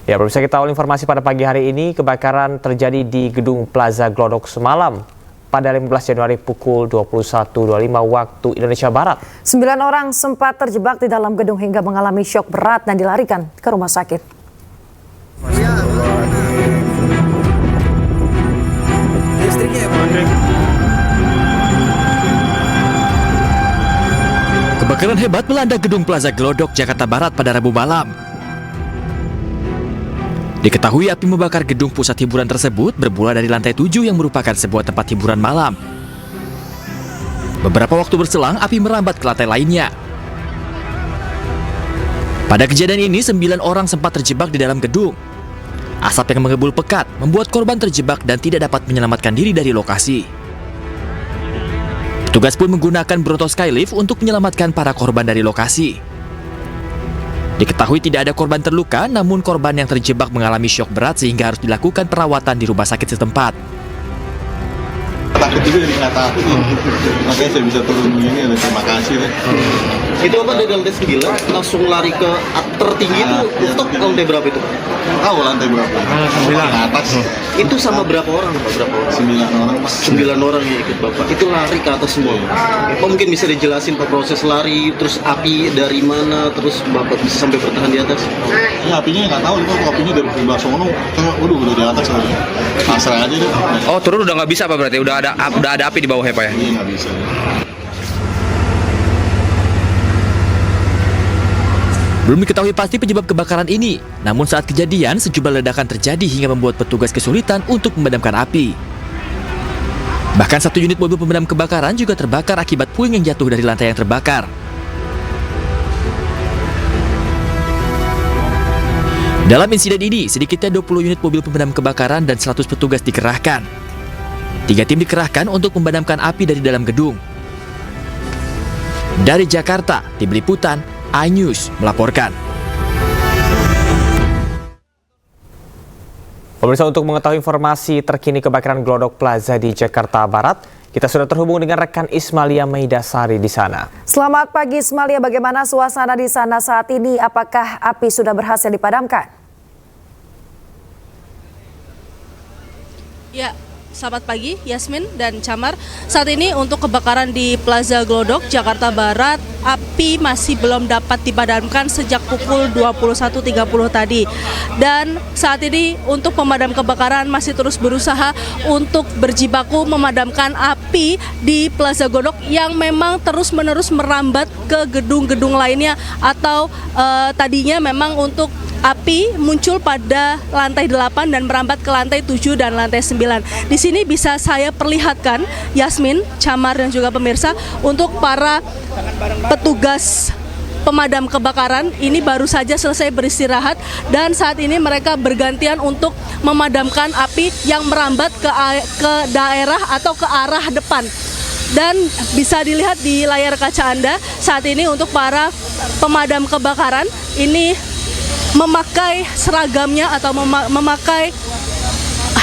Ya, pemirsa, kita awal informasi pada pagi hari ini, kebakaran terjadi di Gedung Plaza Glodok semalam pada 15 Januari pukul 21.25 waktu Indonesia Barat. 9 orang sempat terjebak di dalam gedung hingga mengalami syok berat dan dilarikan ke rumah sakit. Kebakaran hebat melanda Gedung Plaza Glodok, Jakarta Barat pada Rabu malam. Diketahui api membakar gedung pusat hiburan tersebut bermula dari lantai 7 yang merupakan sebuah tempat hiburan malam. Beberapa waktu berselang, api merambat ke lantai lainnya. Pada kejadian ini, 9 orang sempat terjebak di dalam gedung. Asap yang mengebul pekat membuat korban terjebak dan tidak dapat menyelamatkan diri dari lokasi. Petugas pun menggunakan Bronto Skylift untuk menyelamatkan para korban dari lokasi. Diketahui tidak ada korban terluka, namun korban yang terjebak mengalami syok berat sehingga harus dilakukan perawatan di rumah sakit setempat. Takut juga jadi kata aku, makanya saya bisa turun begini, terima kasih deh. Itu apa dari lantai 9 langsung lari ke tertinggi itu untuk lantai berapa itu? Tahu lantai berapa? 9 ke atas. Itu sama berapa orang? Berapa orang? 9 orang. 9 orang yang ikut Bapak. Itu lari ke atas semua. Apa mungkin bisa dijelasin Pak proses lari, terus api dari mana, terus Bapak bisa sampai bertahan di atas? Ya apinya nggak tahu, itu apinya dari sebelah sono, waduh udah di atas lagi. Pasrah aja deh. Oh, turun udah nggak bisa Pak berarti? Udah ada api di bawahnya Pak ya? Iya nggak bisa. Belum diketahui pasti penyebab kebakaran ini, namun saat kejadian sejumlah ledakan terjadi hingga membuat petugas kesulitan untuk memadamkan api. Bahkan satu unit mobil pemadam kebakaran juga terbakar akibat puing yang jatuh dari lantai yang terbakar. Dalam insiden ini, sedikitnya 20 unit mobil pemadam kebakaran dan 100 petugas dikerahkan. 3 tim dikerahkan untuk memadamkan api dari dalam gedung. Dari Jakarta, tim liputan iNews melaporkan. Pemirsa, untuk mengetahui informasi terkini kebakaran Glodok Plaza di Jakarta Barat, kita sudah terhubung dengan rekan Ismalia Maidasari di sana. Selamat pagi Ismalia, bagaimana suasana di sana saat ini? Apakah api sudah berhasil dipadamkan? Ya, selamat pagi Yasmin dan Camar. Saat ini untuk kebakaran di Plaza Glodok, Jakarta Barat, api masih belum dapat dipadamkan sejak pukul 21.30 tadi. Dan saat ini untuk pemadam kebakaran masih terus berusaha untuk berjibaku memadamkan api di Plaza Glodok yang memang terus-menerus merambat ke gedung-gedung lainnya atau tadinya memang untuk api muncul pada lantai 8 dan merambat ke lantai 7 dan lantai 9. Di sini bisa saya perlihatkan, Yasmin, Camar, dan juga pemirsa, untuk para petugas pemadam kebakaran ini baru saja selesai beristirahat dan saat ini mereka bergantian untuk memadamkan api yang merambat ke daerah atau ke arah depan. Dan bisa dilihat di layar kaca Anda saat ini untuk para pemadam kebakaran ini memakai seragamnya atau memakai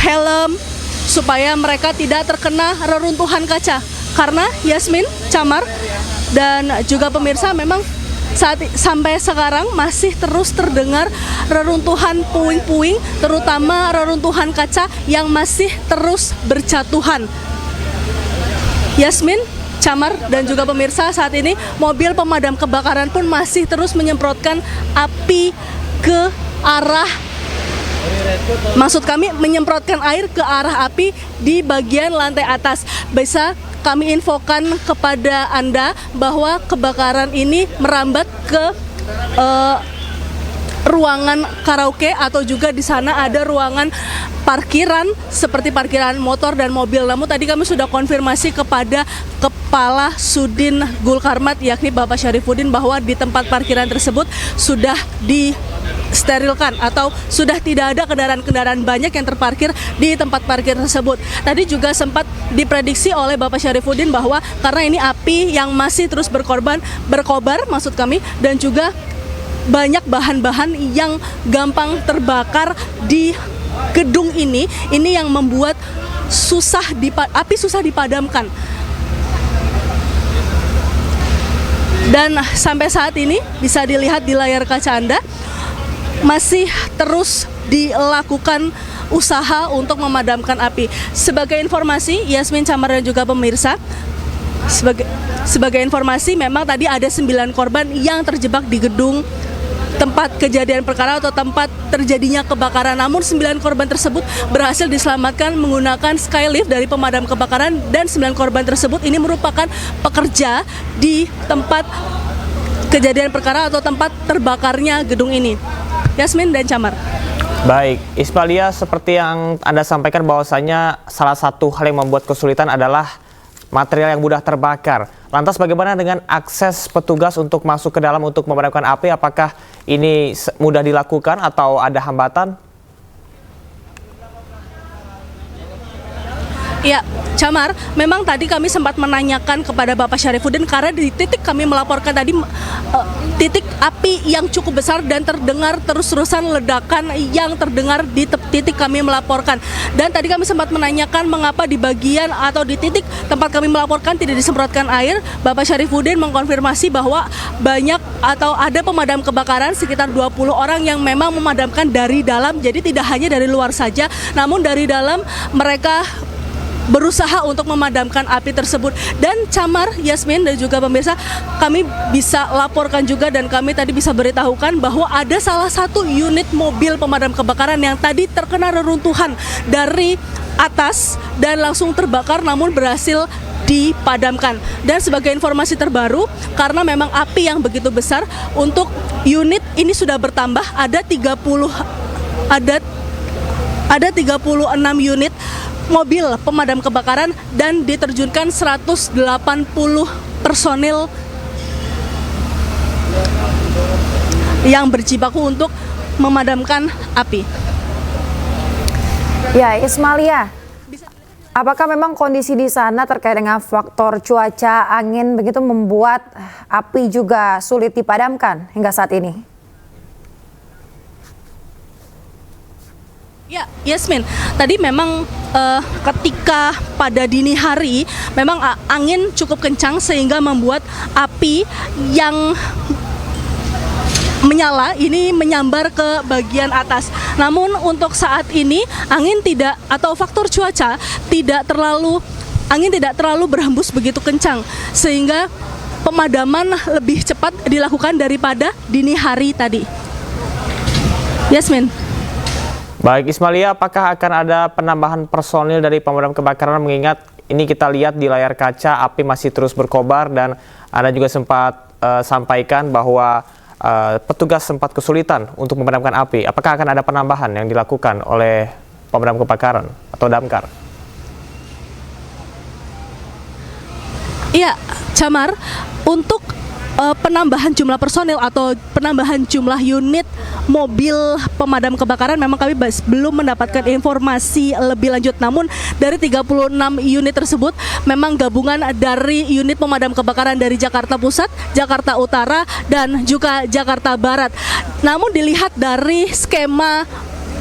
helm supaya mereka tidak terkena reruntuhan kaca. Karena Yasmin, Camar, dan juga pemirsa memang sampai sekarang masih terus terdengar reruntuhan puing-puing, terutama reruntuhan kaca yang masih terus berjatuhan. Yasmin, Camar, dan juga pemirsa, saat ini mobil pemadam kebakaran pun masih terus menyemprotkan api ke arah, maksud kami menyemprotkan air ke arah api di bagian lantai atas. Bisa kami infokan kepada Anda bahwa kebakaran ini merambat ke ruangan karaoke atau juga di sana ada ruangan parkiran seperti parkiran motor dan mobil. Namun tadi kami sudah konfirmasi kepada Kepala Sudin Gulkarmat yakni Bapak Syarifuddin bahwa di tempat parkiran tersebut sudah disterilkan atau sudah tidak ada kendaraan-kendaraan banyak yang terparkir di tempat parkir tersebut. Tadi juga sempat diprediksi oleh Bapak Syarifuddin bahwa karena ini api yang masih terus berkobar maksud kami, dan juga banyak bahan-bahan yang gampang terbakar di gedung ini yang membuat api susah dipadamkan. Dan sampai saat ini bisa dilihat di layar kaca Anda, masih terus dilakukan usaha untuk memadamkan api. Sebagai informasi, Yasmin, Camar, dan juga pemirsa, sebagai informasi memang tadi ada 9 korban yang terjebak di gedung tempat kejadian perkara atau tempat terjadinya kebakaran. Namun 9 korban tersebut berhasil diselamatkan menggunakan skylift dari pemadam kebakaran, dan 9 korban tersebut ini merupakan pekerja di tempat kejadian perkara atau tempat terbakarnya gedung ini. Yasmin dan Camar. Baik, Ismalia, seperti yang Anda sampaikan bahwasanya salah satu hal yang membuat kesulitan adalah material yang mudah terbakar. Lantas bagaimana dengan akses petugas untuk masuk ke dalam untuk memadamkan api? Apakah ini mudah dilakukan atau ada hambatan? Ya, Camar, memang tadi kami sempat menanyakan kepada Bapak Syarifuddin karena di titik kami melaporkan tadi titik api yang cukup besar dan terdengar terus-terusan ledakan yang terdengar di titik kami melaporkan. Dan tadi kami sempat menanyakan mengapa di bagian atau di titik tempat kami melaporkan tidak disemprotkan air. Bapak Syarifuddin mengkonfirmasi bahwa banyak atau ada pemadam kebakaran sekitar 20 orang yang memang memadamkan dari dalam, jadi tidak hanya dari luar saja, namun dari dalam mereka berusaha untuk memadamkan api tersebut. Dan Camar, Yasmin, dan juga pemirsa, kami bisa laporkan juga dan kami tadi bisa beritahukan bahwa ada salah satu unit mobil pemadam kebakaran yang tadi terkena reruntuhan dari atas dan langsung terbakar namun berhasil dipadamkan. Dan sebagai informasi terbaru, karena memang api yang begitu besar, untuk unit ini sudah bertambah, ada 36 unit mobil pemadam kebakaran dan diterjunkan 180 personil yang berjibaku untuk memadamkan api. Ya, Ismalia, apakah memang kondisi di sana terkait dengan faktor cuaca, angin begitu membuat api juga sulit dipadamkan hingga saat ini? Ya, Yasmin, tadi memang ketika pada dini hari memang angin cukup kencang sehingga membuat api yang menyala ini menyambar ke bagian atas. Namun untuk saat ini angin tidak, atau faktor cuaca angin tidak terlalu berhembus begitu kencang sehingga pemadaman lebih cepat dilakukan daripada dini hari tadi. Yasmin. Baik, Ismalia, apakah akan ada penambahan personil dari pemadam kebakaran, mengingat ini kita lihat di layar kaca api masih terus berkobar dan Anda juga sempat sampaikan bahwa petugas sempat kesulitan untuk memadamkan api. Apakah akan ada penambahan yang dilakukan oleh pemadam kebakaran atau damkar? Iya, Camar, untuk penambahan jumlah personil atau penambahan jumlah unit mobil pemadam kebakaran memang kami belum mendapatkan informasi lebih lanjut. Namun dari 36 unit tersebut memang gabungan dari unit pemadam kebakaran dari Jakarta Pusat, Jakarta Utara, dan juga Jakarta Barat. Namun dilihat dari skema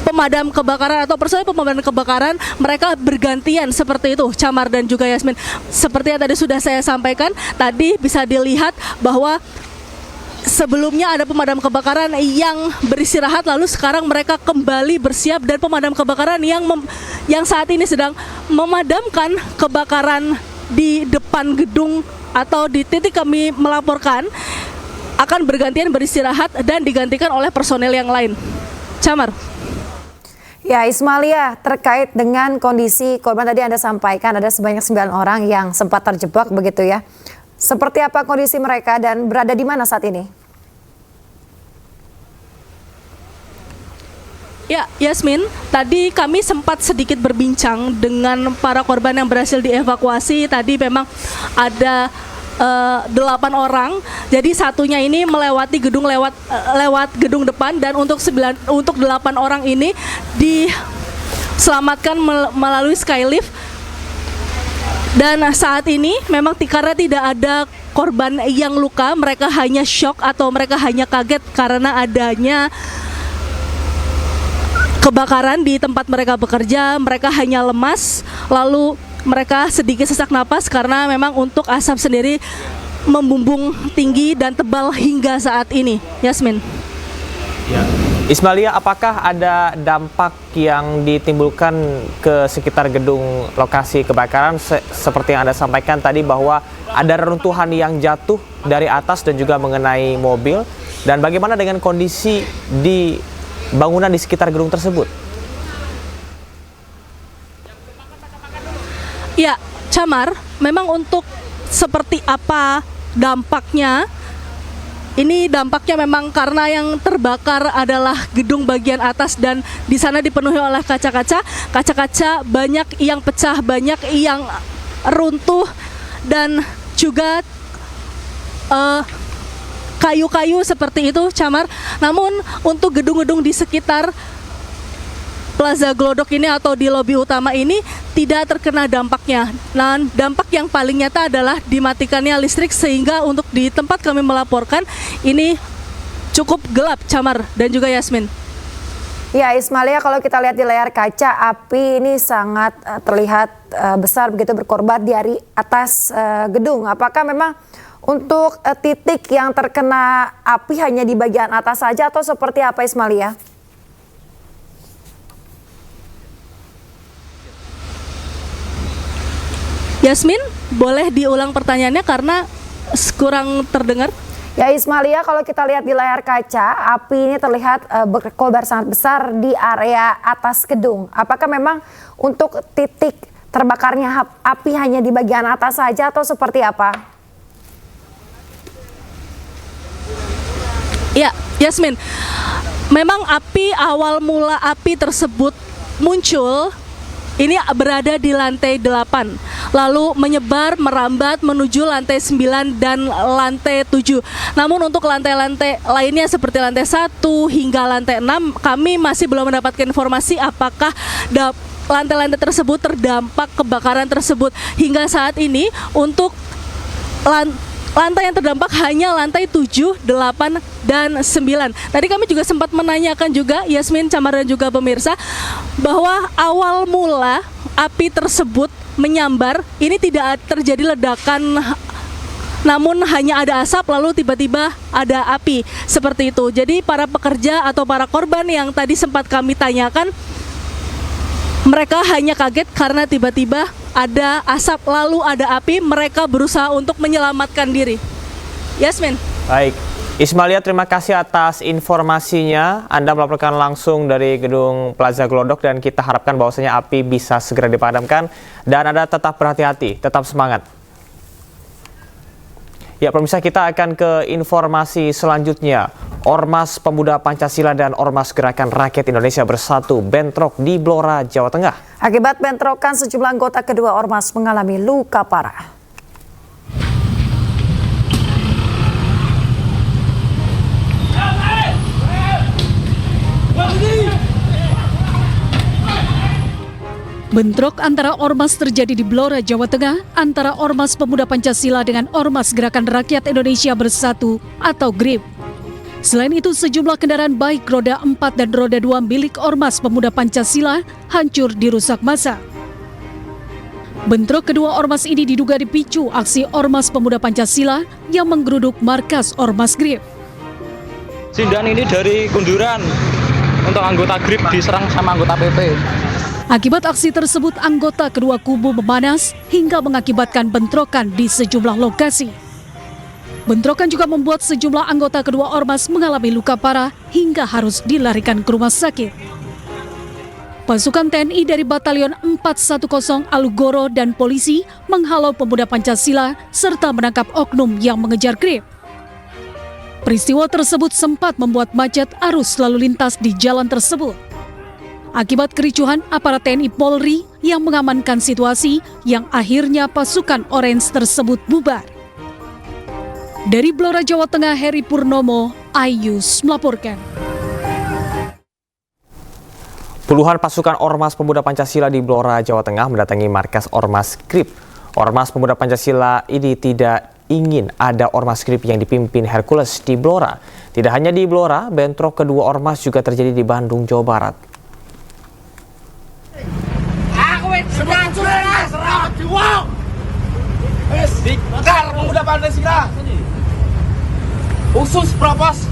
pemadam kebakaran atau personel pemadam kebakaran, mereka bergantian seperti itu, Camar dan juga Yasmin. Seperti yang tadi sudah saya sampaikan, tadi bisa dilihat bahwa sebelumnya ada pemadam kebakaran yang beristirahat, lalu sekarang mereka kembali bersiap, dan pemadam kebakaran yang saat ini sedang memadamkan kebakaran di depan gedung atau di titik kami melaporkan akan bergantian beristirahat dan digantikan oleh personel yang lain. Camar. Ya, Ismalia, terkait dengan kondisi korban tadi Anda sampaikan ada sebanyak 9 orang yang sempat terjebak begitu ya. Seperti apa kondisi mereka dan berada di mana saat ini? Ya, Yasmin, tadi kami sempat sedikit berbincang dengan para korban yang berhasil dievakuasi. Tadi memang ada 8 orang, jadi satunya ini melewati gedung lewat gedung depan, dan untuk 8 orang ini diselamatkan melalui skylift. Dan saat ini memang karena tidak ada korban yang luka, mereka hanya shock atau mereka hanya kaget karena adanya kebakaran di tempat mereka bekerja. Mereka hanya lemas, lalu mereka sedikit sesak napas karena memang untuk asap sendiri membumbung tinggi dan tebal hingga saat ini. Yasmin. Ya. Ismalia, apakah ada dampak yang ditimbulkan ke sekitar gedung lokasi kebakaran seperti yang Anda sampaikan tadi bahwa ada reruntuhan yang jatuh dari atas dan juga mengenai mobil, dan bagaimana dengan kondisi di bangunan di sekitar gedung tersebut? Ya, Camar, memang untuk seperti apa dampaknya, ini dampaknya memang karena yang terbakar adalah gedung bagian atas dan di sana dipenuhi oleh kaca-kaca. Kaca-kaca banyak yang pecah, banyak yang runtuh dan juga kayu-kayu seperti itu, Camar. Namun untuk gedung-gedung di sekitar Plaza Glodok ini atau di lobi utama ini tidak terkena dampaknya. Nah, dampak yang paling nyata adalah dimatikannya listrik sehingga untuk di tempat kami melaporkan ini cukup gelap, Camar dan juga Yasmin. Ya, Ismalia, kalau kita lihat di layar kaca, api ini sangat terlihat besar begitu berkorban dari atas gedung. Apakah memang untuk titik yang terkena api hanya di bagian atas saja atau seperti apa, Ismalia? Yasmin, boleh diulang pertanyaannya karena kurang terdengar? Ya, Ismalia, kalau kita lihat di layar kaca, api ini terlihat berkobar sangat besar di area atas gedung. Apakah memang untuk titik terbakarnya api hanya di bagian atas saja atau seperti apa? Ya, Yasmin, memang awal mula api tersebut muncul ini berada di lantai 8, lalu menyebar, merambat menuju lantai 9 dan lantai 7. Namun untuk lantai-lantai lainnya seperti lantai 1 hingga lantai 6, kami masih belum mendapatkan informasi apakah lantai-lantai tersebut terdampak kebakaran tersebut. Hingga saat ini untuk lantai yang terdampak hanya lantai 7, 8, dan 9. Tadi kami juga sempat menanyakan juga, Yasmin, Camar, dan juga pemirsa, bahwa awal mula api tersebut menyambar, ini tidak terjadi ledakan, namun hanya ada asap lalu tiba-tiba ada api, seperti itu. Jadi para pekerja atau para korban yang tadi sempat kami tanyakan, mereka hanya kaget karena tiba-tiba ada asap lalu ada api, mereka berusaha untuk menyelamatkan diri. Yasmin. Baik, Ismalia, terima kasih atas informasinya. Anda melaporkan langsung dari gedung Plaza Glodok dan kita harapkan bahwasanya api bisa segera dipadamkan dan Anda tetap berhati-hati, tetap semangat. Ya, pemirsa, kita akan ke informasi selanjutnya. Ormas Pemuda Pancasila dan Ormas Gerakan Rakyat Indonesia Bersatu bentrok di Blora, Jawa Tengah. Akibat bentrokan, sejumlah anggota kedua ormas mengalami luka parah. Bentrok antara ormas terjadi di Blora, Jawa Tengah, antara Ormas Pemuda Pancasila dengan Ormas Gerakan Rakyat Indonesia Bersatu atau GRIP. Selain itu, sejumlah kendaraan baik roda 4 dan roda 2 milik Ormas Pemuda Pancasila hancur dirusak massa. Bentrok kedua ormas ini diduga dipicu aksi Ormas Pemuda Pancasila yang menggeruduk markas Ormas GRIP. Sindiran ini dari kunduran untuk anggota GRIP diserang sama anggota PP. Akibat aksi tersebut, anggota kedua kubu memanas hingga mengakibatkan bentrokan di sejumlah lokasi. Bentrokan juga membuat sejumlah anggota kedua ormas mengalami luka parah hingga harus dilarikan ke rumah sakit. Pasukan TNI dari Batalion 410 Alugoro dan polisi menghalau Pemuda Pancasila serta menangkap oknum yang mengejar GRIP. Peristiwa tersebut sempat membuat macet arus lalu lintas di jalan tersebut. Akibat kericuhan, aparat TNI Polri yang mengamankan situasi yang akhirnya pasukan Orange tersebut bubar. Dari Blora, Jawa Tengah, Heri Purnomo, Ayus melaporkan. Puluhan pasukan Ormas Pemuda Pancasila di Blora, Jawa Tengah mendatangi markas Ormas GRIP. Ormas Pemuda Pancasila ini tidak ingin ada Ormas GRIP yang dipimpin Hercules di Blora. Tidak hanya di Blora, bentrok kedua ormas juga terjadi di Bandung, Jawa Barat. Dikar Pemuda Pancasila khusus propos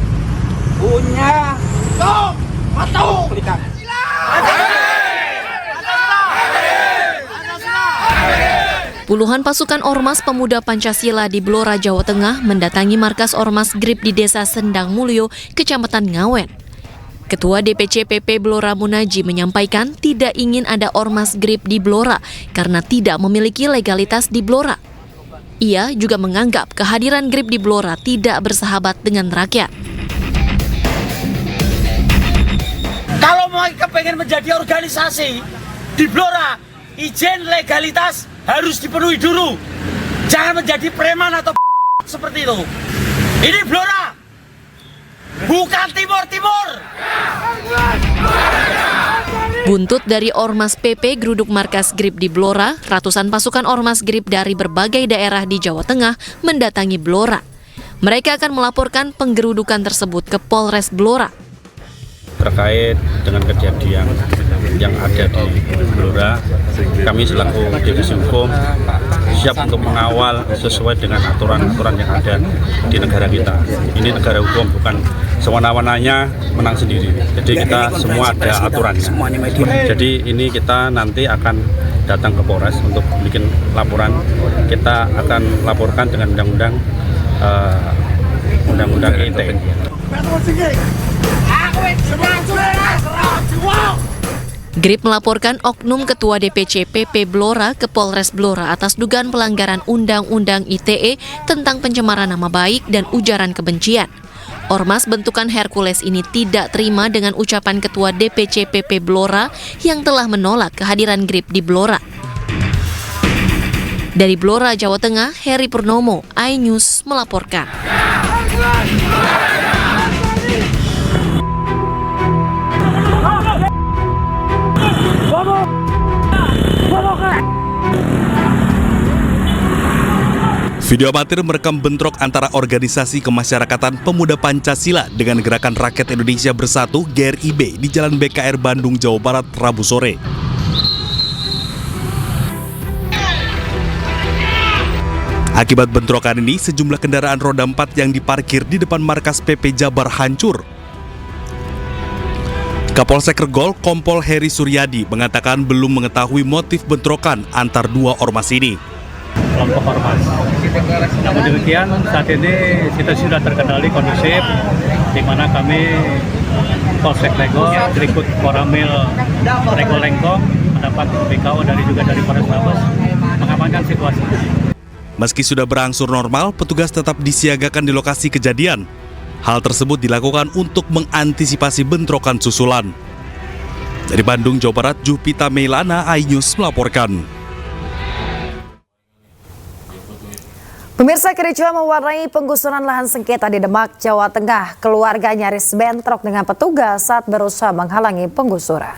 punya Puluhan pasukan Ormas Pemuda Pancasila di Blora, Jawa Tengah mendatangi markas Ormas GRIP di Desa Sendang Mulyo, Kecamatan Ngawen. Ketua DPC PP Blora Munaji menyampaikan tidak ingin ada Ormas GRIP di Blora karena tidak memiliki legalitas di Blora. Ia juga menganggap kehadiran GRIP di Blora tidak bersahabat dengan rakyat. Kalau mau kepengen menjadi organisasi di Blora, izin legalitas harus dipenuhi dulu. Jangan menjadi preman atau seperti itu. Ini Blora, bukan Timur-Timur. Buntut dari Ormas PP geruduk markas GRIP di Blora, ratusan pasukan Ormas GRIP dari berbagai daerah di Jawa Tengah mendatangi Blora. Mereka akan melaporkan penggerudukan tersebut ke Polres Blora. Terkait dengan kejadian yang ada di Blora, kami selaku divisi hukum siap untuk mengawal sesuai dengan aturan-aturan yang ada di negara kita. Ini negara hukum, bukan sewana-wananya menang sendiri. Jadi kita semua ada aturannya. Jadi ini kita nanti akan datang ke Polres untuk bikin laporan. Kita akan laporkan dengan undang-undang ITE. GRIP melaporkan oknum Ketua DPC PP Blora ke Polres Blora atas dugaan pelanggaran Undang-Undang ITE tentang pencemaran nama baik dan ujaran kebencian. Ormas bentukan Hercules ini tidak terima dengan ucapan Ketua DPC PP Blora yang telah menolak kehadiran GRIP di Blora. Dari Blora, Jawa Tengah, Heri Purnomo, iNews melaporkan. Video amatir merekam bentrok antara organisasi kemasyarakatan Pemuda Pancasila dengan Gerakan Rakyat Indonesia Bersatu (GRIB) di Jalan BKR Bandung, Jawa Barat, Rabu sore. Akibat bentrokan ini, sejumlah kendaraan roda 4 yang diparkir di depan markas PP Jabar hancur. Kapolsek Regol, Kompol Heri Suryadi, mengatakan belum mengetahui motif bentrokan antar dua ormas ini. Kelompok ormas. Namun demikian, saat ini kita sudah terkendali kondusif, di mana kami Polsek Regol berikut Koramil Regol Lengkong mendapat BKO dari Polres Mabes mengamankan situasi. Meski sudah berangsur normal, petugas tetap disiagakan di lokasi kejadian. Hal tersebut dilakukan untuk mengantisipasi bentrokan susulan. Dari Bandung, Jawa Barat, Jupita Meilana, iNews melaporkan. Pemirsa, kericuhan mewarnai penggusuran lahan sengketa di Demak, Jawa Tengah. Keluarga nyaris bentrok dengan petugas saat berusaha menghalangi penggusuran.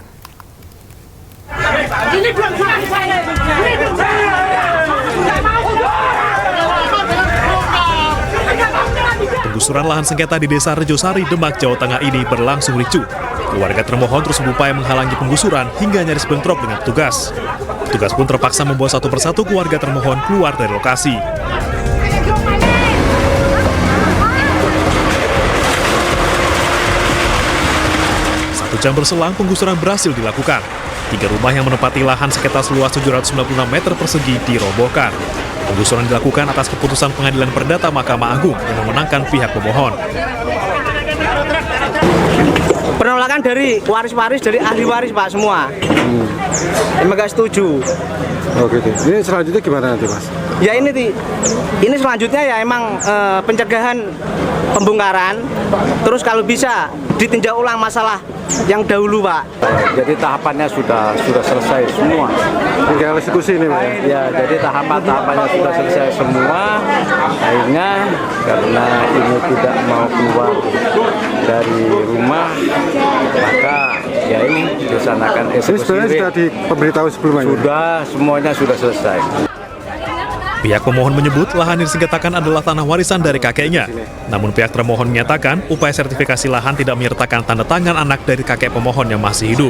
Penggusuran lahan sengketa di Desa Rejosari, Demak, Jawa Tengah ini berlangsung ricuh. Keluarga termohon terus berupaya menghalangi penggusuran hingga nyaris bentrok dengan petugas. Petugas pun terpaksa membawa satu persatu keluarga termohon keluar dari lokasi. Satu jam berselang, penggusuran berhasil dilakukan. 3 rumah yang menempati lahan sengketa seluas 796 meter persegi dirobohkan. Penggusuran dilakukan atas keputusan Pengadilan Perdata Mahkamah Agung yang memenangkan pihak pemohon. Penolakan dari waris-waris, dari ahli waris Pak semua. Emang gak setuju. Oh gitu. Ini selanjutnya gimana nanti Mas? Ya ini selanjutnya ya emang pencegahan pembongkaran. Terus kalau bisa ditinjau ulang masalah yang dahulu Pak. Jadi tahapannya sudah selesai semua. Tinggal eksekusi ini Pak. Ya, jadi tahapannya sudah selesai semua. Akhirnya karena ini tidak mau keluar dari rumah, maka ya ini disanakan eksekusi. Ini sebenarnya sudah diberitahu sebelumnya? Sudah, semuanya sudah selesai. Pihak pemohon menyebut lahan yang disengketakan adalah tanah warisan dari kakeknya. Namun pihak termohon menyatakan upaya sertifikasi lahan tidak menyertakan tanda tangan anak dari kakek pemohon yang masih hidup.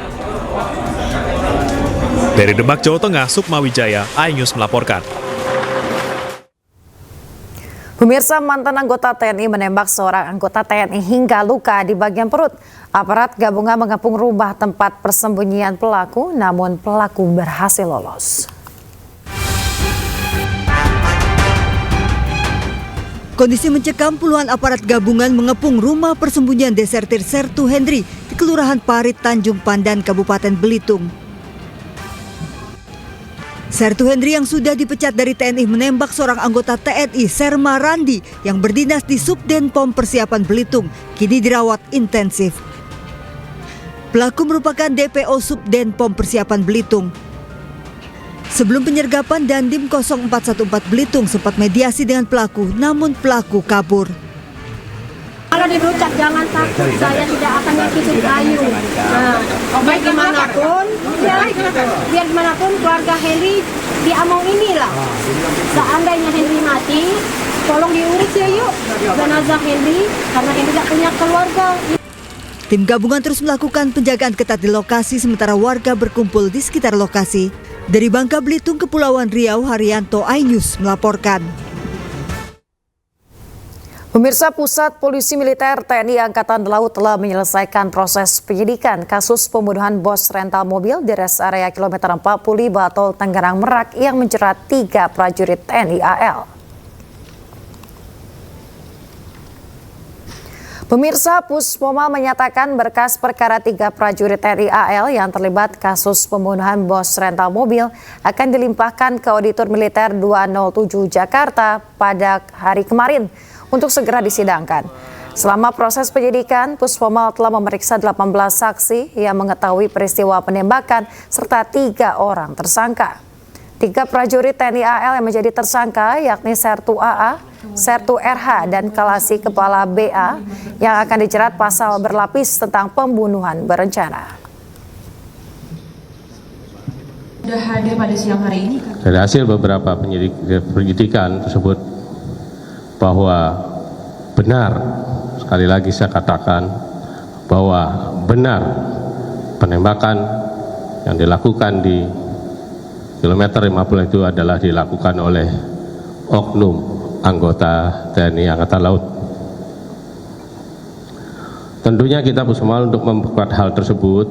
Dari Demak, Jawa Tengah, Sukma Wijaya, iNews melaporkan. Pemirsa, mantan anggota TNI menembak seorang anggota TNI hingga luka di bagian perut. Aparat gabungan mengepung rumah tempat persembunyian pelaku, namun pelaku berhasil lolos. Kondisi mencekam, puluhan aparat gabungan mengepung rumah persembunyian desertir Sertu Hendri di Kelurahan Parit, Tanjung Pandan, Kabupaten Belitung. Sertu Hendri yang sudah dipecat dari TNI menembak seorang anggota TNI, Serma Randi, yang berdinas di Subden POM Persiapan Belitung, kini dirawat intensif. Pelaku merupakan DPO Subden POM Persiapan Belitung. Sebelum penyergapan, Dandim 0414 Belitung sempat mediasi dengan pelaku, namun pelaku kabur. Kalau dirucat jangan takut, saya tidak akan nyakiti Ayu. Nah, biar gimanapun, biar gimanapun keluarga Henry diamong inilah. Seandainya Henry mati, tolong diurus ya yuk jenazah Henry, karena Henry tidak punya keluarga. Tim gabungan terus melakukan penjagaan ketat di lokasi sementara warga berkumpul di sekitar lokasi. Dari Bangka Belitung, Kepulauan Riau, Haryanto, iNews melaporkan. Pemirsa, Pusat Polisi Militer TNI Angkatan Laut telah menyelesaikan proses penyidikan kasus pembunuhan bos rental mobil di res area kilometer 45 Tol Tangerang Merak yang menjerat 3 prajurit TNI AL. Pemirsa, Puspoma menyatakan berkas perkara 3 prajurit TNI AL yang terlibat kasus pembunuhan bos rental mobil akan dilimpahkan ke Auditor Militer 207 Jakarta pada hari kemarin untuk segera disidangkan. Selama proses penyidikan, Puspoma telah memeriksa 18 saksi yang mengetahui peristiwa penembakan serta 3 orang tersangka. 3 prajurit TNI AL yang menjadi tersangka yakni Sertu AA, Sertu RH, dan Kalasi Kepala BA yang akan dijerat pasal berlapis tentang pembunuhan berencana. Sudah hadir pada siang hari ini. Dari hasil beberapa penyidikan tersebut bahwa benar, sekali lagi saya katakan bahwa benar penembakan yang dilakukan di kilometer 50 itu adalah dilakukan oleh oknum anggota TNI Angkatan Laut. Tentunya kita bersama untuk memperkuat hal tersebut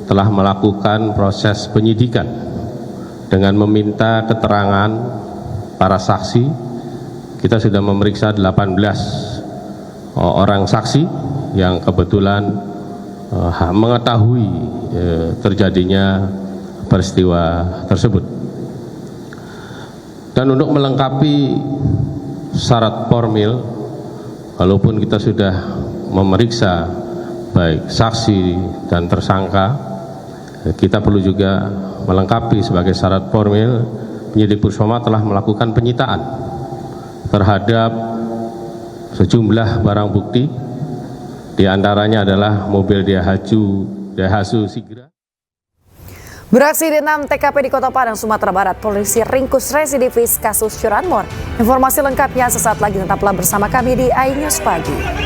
telah melakukan proses penyidikan dengan meminta keterangan para saksi. Kita sudah memeriksa 18 orang saksi yang kebetulan mengetahui terjadinya peristiwa tersebut. Dan untuk melengkapi syarat formil, walaupun kita sudah memeriksa baik saksi dan tersangka, kita perlu juga melengkapi sebagai syarat formil. Penyidik Puspoma telah melakukan penyitaan terhadap sejumlah barang bukti, diantaranya adalah mobil Daihatsu Sigra. Beraksi di 6 TKP di Kota Padang, Sumatera Barat, polisi ringkus residivis kasus curanmor. Informasi lengkapnya sesaat lagi, tetaplah bersama kami di iNews Pagi.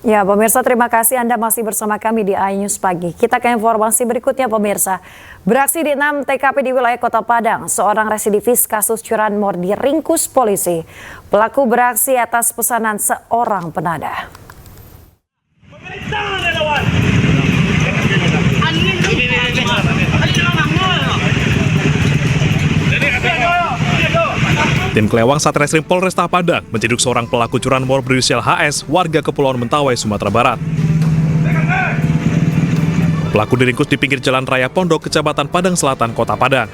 Ya, pemirsa, terima kasih Anda masih bersama kami di iNews Pagi. Kita ke informasi berikutnya, pemirsa. Beraksi di 6 TKP di wilayah Kota Padang, seorang residivis kasus curanmor diringkus polisi. Pelaku beraksi atas pesanan seorang penada. Tim Kelewang Satreskrim Polresta Padang menciduk seorang pelaku curanmor berinisial HS, warga Kepulauan Mentawai, Sumatera Barat. Pelaku diringkus di pinggir Jalan Raya Pondok, Kecamatan Padang Selatan, Kota Padang.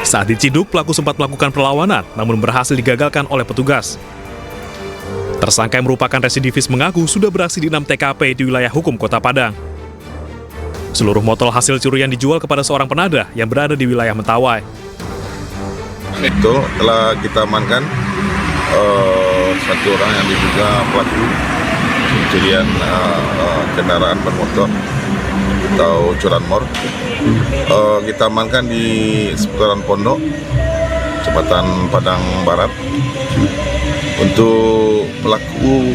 Saat diciduk, pelaku sempat melakukan perlawanan, namun berhasil digagalkan oleh petugas. Tersangka yang merupakan residivis mengaku sudah beraksi di 6 TKP di wilayah hukum Kota Padang. Seluruh motor hasil curian dijual kepada seorang penada yang berada di wilayah Mentawai. Itu telah kita amankan satu orang yang diduga pelaku pencurian kendaraan bermotor atau curanmor. Kita amankan di seputaran Pondok, Kecamatan Padang Barat. Untuk pelaku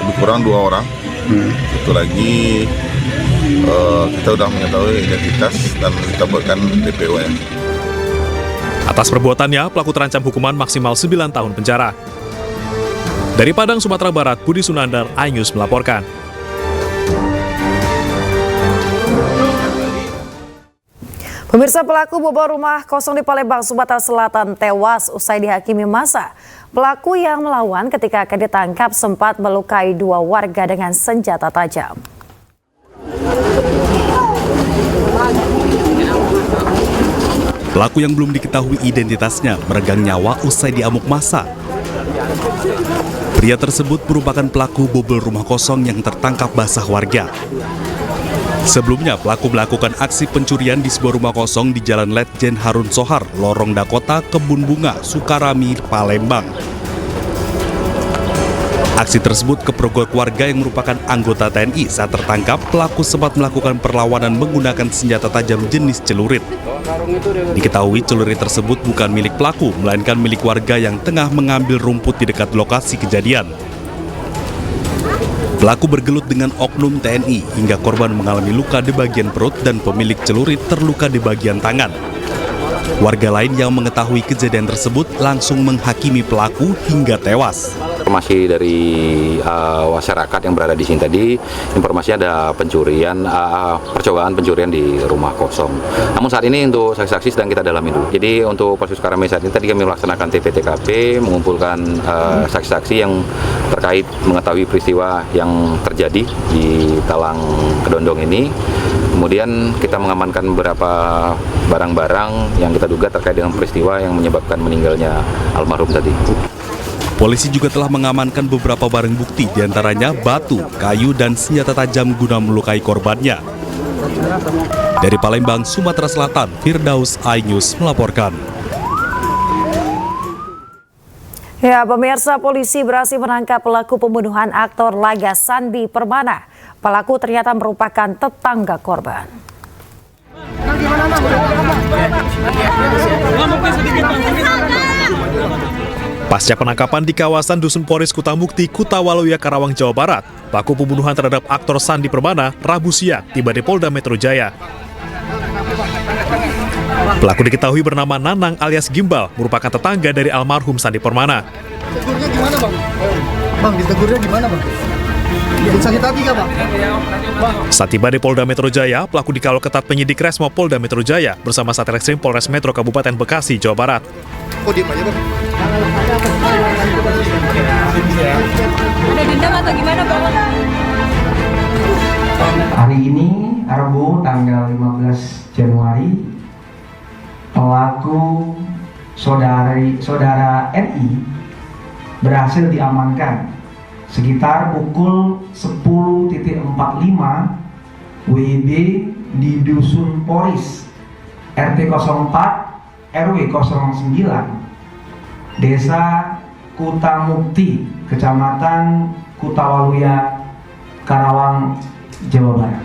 lebih kurang 2 orang. Satu lagi kita sudah mengetahui identitas dan kita buatkan DPO ya. Atas perbuatannya, pelaku terancam hukuman maksimal 9 tahun penjara. Dari Padang, Sumatera Barat, Budi Sunandar, iNews melaporkan. Pemirsa, pelaku bobol rumah kosong di Palembang, Sumatera Selatan tewas usai dihakimi massa. Pelaku yang melawan ketika akan ditangkap sempat melukai 2 warga dengan senjata tajam. Pelaku yang belum diketahui identitasnya meregang nyawa usai diamuk massa. Pria tersebut merupakan pelaku bobol rumah kosong yang tertangkap basah warga. Sebelumnya, pelaku melakukan aksi pencurian di sebuah rumah kosong di Jalan Letjen Harun Sohar, Lorong Dakota, Kebun Bunga, Sukarami, Palembang. Aksi tersebut kepergok warga yang merupakan anggota TNI. Saat tertangkap, pelaku sempat melakukan perlawanan menggunakan senjata tajam jenis celurit. Diketahui celurit tersebut bukan milik pelaku, melainkan milik warga yang tengah mengambil rumput di dekat lokasi kejadian. Pelaku bergelut dengan oknum TNI hingga korban mengalami luka di bagian perut dan pemilik celurit terluka di bagian tangan. Warga lain yang mengetahui kejadian tersebut langsung menghakimi pelaku hingga tewas. Informasi dari masyarakat yang berada di sini tadi, informasinya ada pencurian, percobaan pencurian di rumah kosong. Namun saat ini untuk saksi-saksi sedang kita dalami dulu. Jadi untuk Polres Sukarami saat ini tadi kami melaksanakan TP/TKP, mengumpulkan saksi-saksi yang terkait mengetahui peristiwa yang terjadi di Talang Kedondong ini. Kemudian kita mengamankan beberapa barang-barang yang kita duga terkait dengan peristiwa yang menyebabkan meninggalnya almarhum tadi. Polisi juga telah mengamankan beberapa barang bukti, diantaranya batu, kayu, dan senjata tajam guna melukai korbannya. Dari Palembang, Sumatera Selatan, Firdaus, iNews melaporkan. Ya, pemirsa, polisi berhasil menangkap pelaku pembunuhan aktor laga Sandi Permana. Pelaku ternyata merupakan tetangga korban. Pasca penangkapan di kawasan Dusun Poris Kutamukti, Kutawaluya, Karawang, Jawa Barat, pelaku pembunuhan terhadap aktor Sandi Permana Rabu siang tiba di Polda Metro Jaya. Pelaku diketahui bernama Nanang alias Gimbal, merupakan tetangga dari almarhum Sandi Permana. Ditegurnya gimana, Bang? Bang, ditegurnya gimana, Bang? Sakit hati nggak, Bang? Saat tiba di Polda Metro Jaya, pelaku dikawal ketat penyidik Resmo Polda Metro Jaya bersama Satreskrim Polres Metro Kabupaten Bekasi, Jawa Barat. Oh, diam aja, Bang. Ada dendam atau gimana, Bang? Hari ini, Rabu, tanggal 15 Januari, pelaku saudara NI berhasil diamankan sekitar pukul 10.45 WIB di Dusun Poris, RT 04, RW 09, Desa Kutamukti, Kecamatan Kutawaluya, Karawang, Jawa Barat.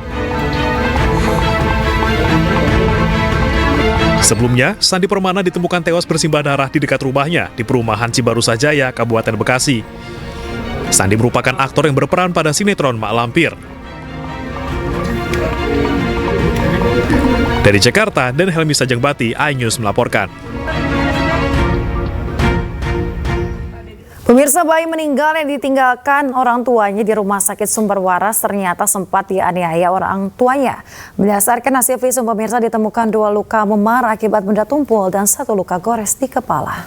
Sebelumnya, Sandi Permana ditemukan tewas bersimbah darah di dekat rumahnya di perumahan Cibarusah Jaya, Kabupaten Bekasi. Sandi merupakan aktor yang berperan pada sinetron Mak Lampir. Dari Jakarta, dan Helmi Sajangbati, iNews melaporkan. Pemirsa, bayi meninggal yang ditinggalkan orang tuanya di Rumah Sakit Sumber Waras ternyata sempat dianiaya orang tuanya. Berdasarkan hasil visum, pemirsa, ditemukan 2 luka memar akibat benda tumpul dan 1 luka gores di kepala.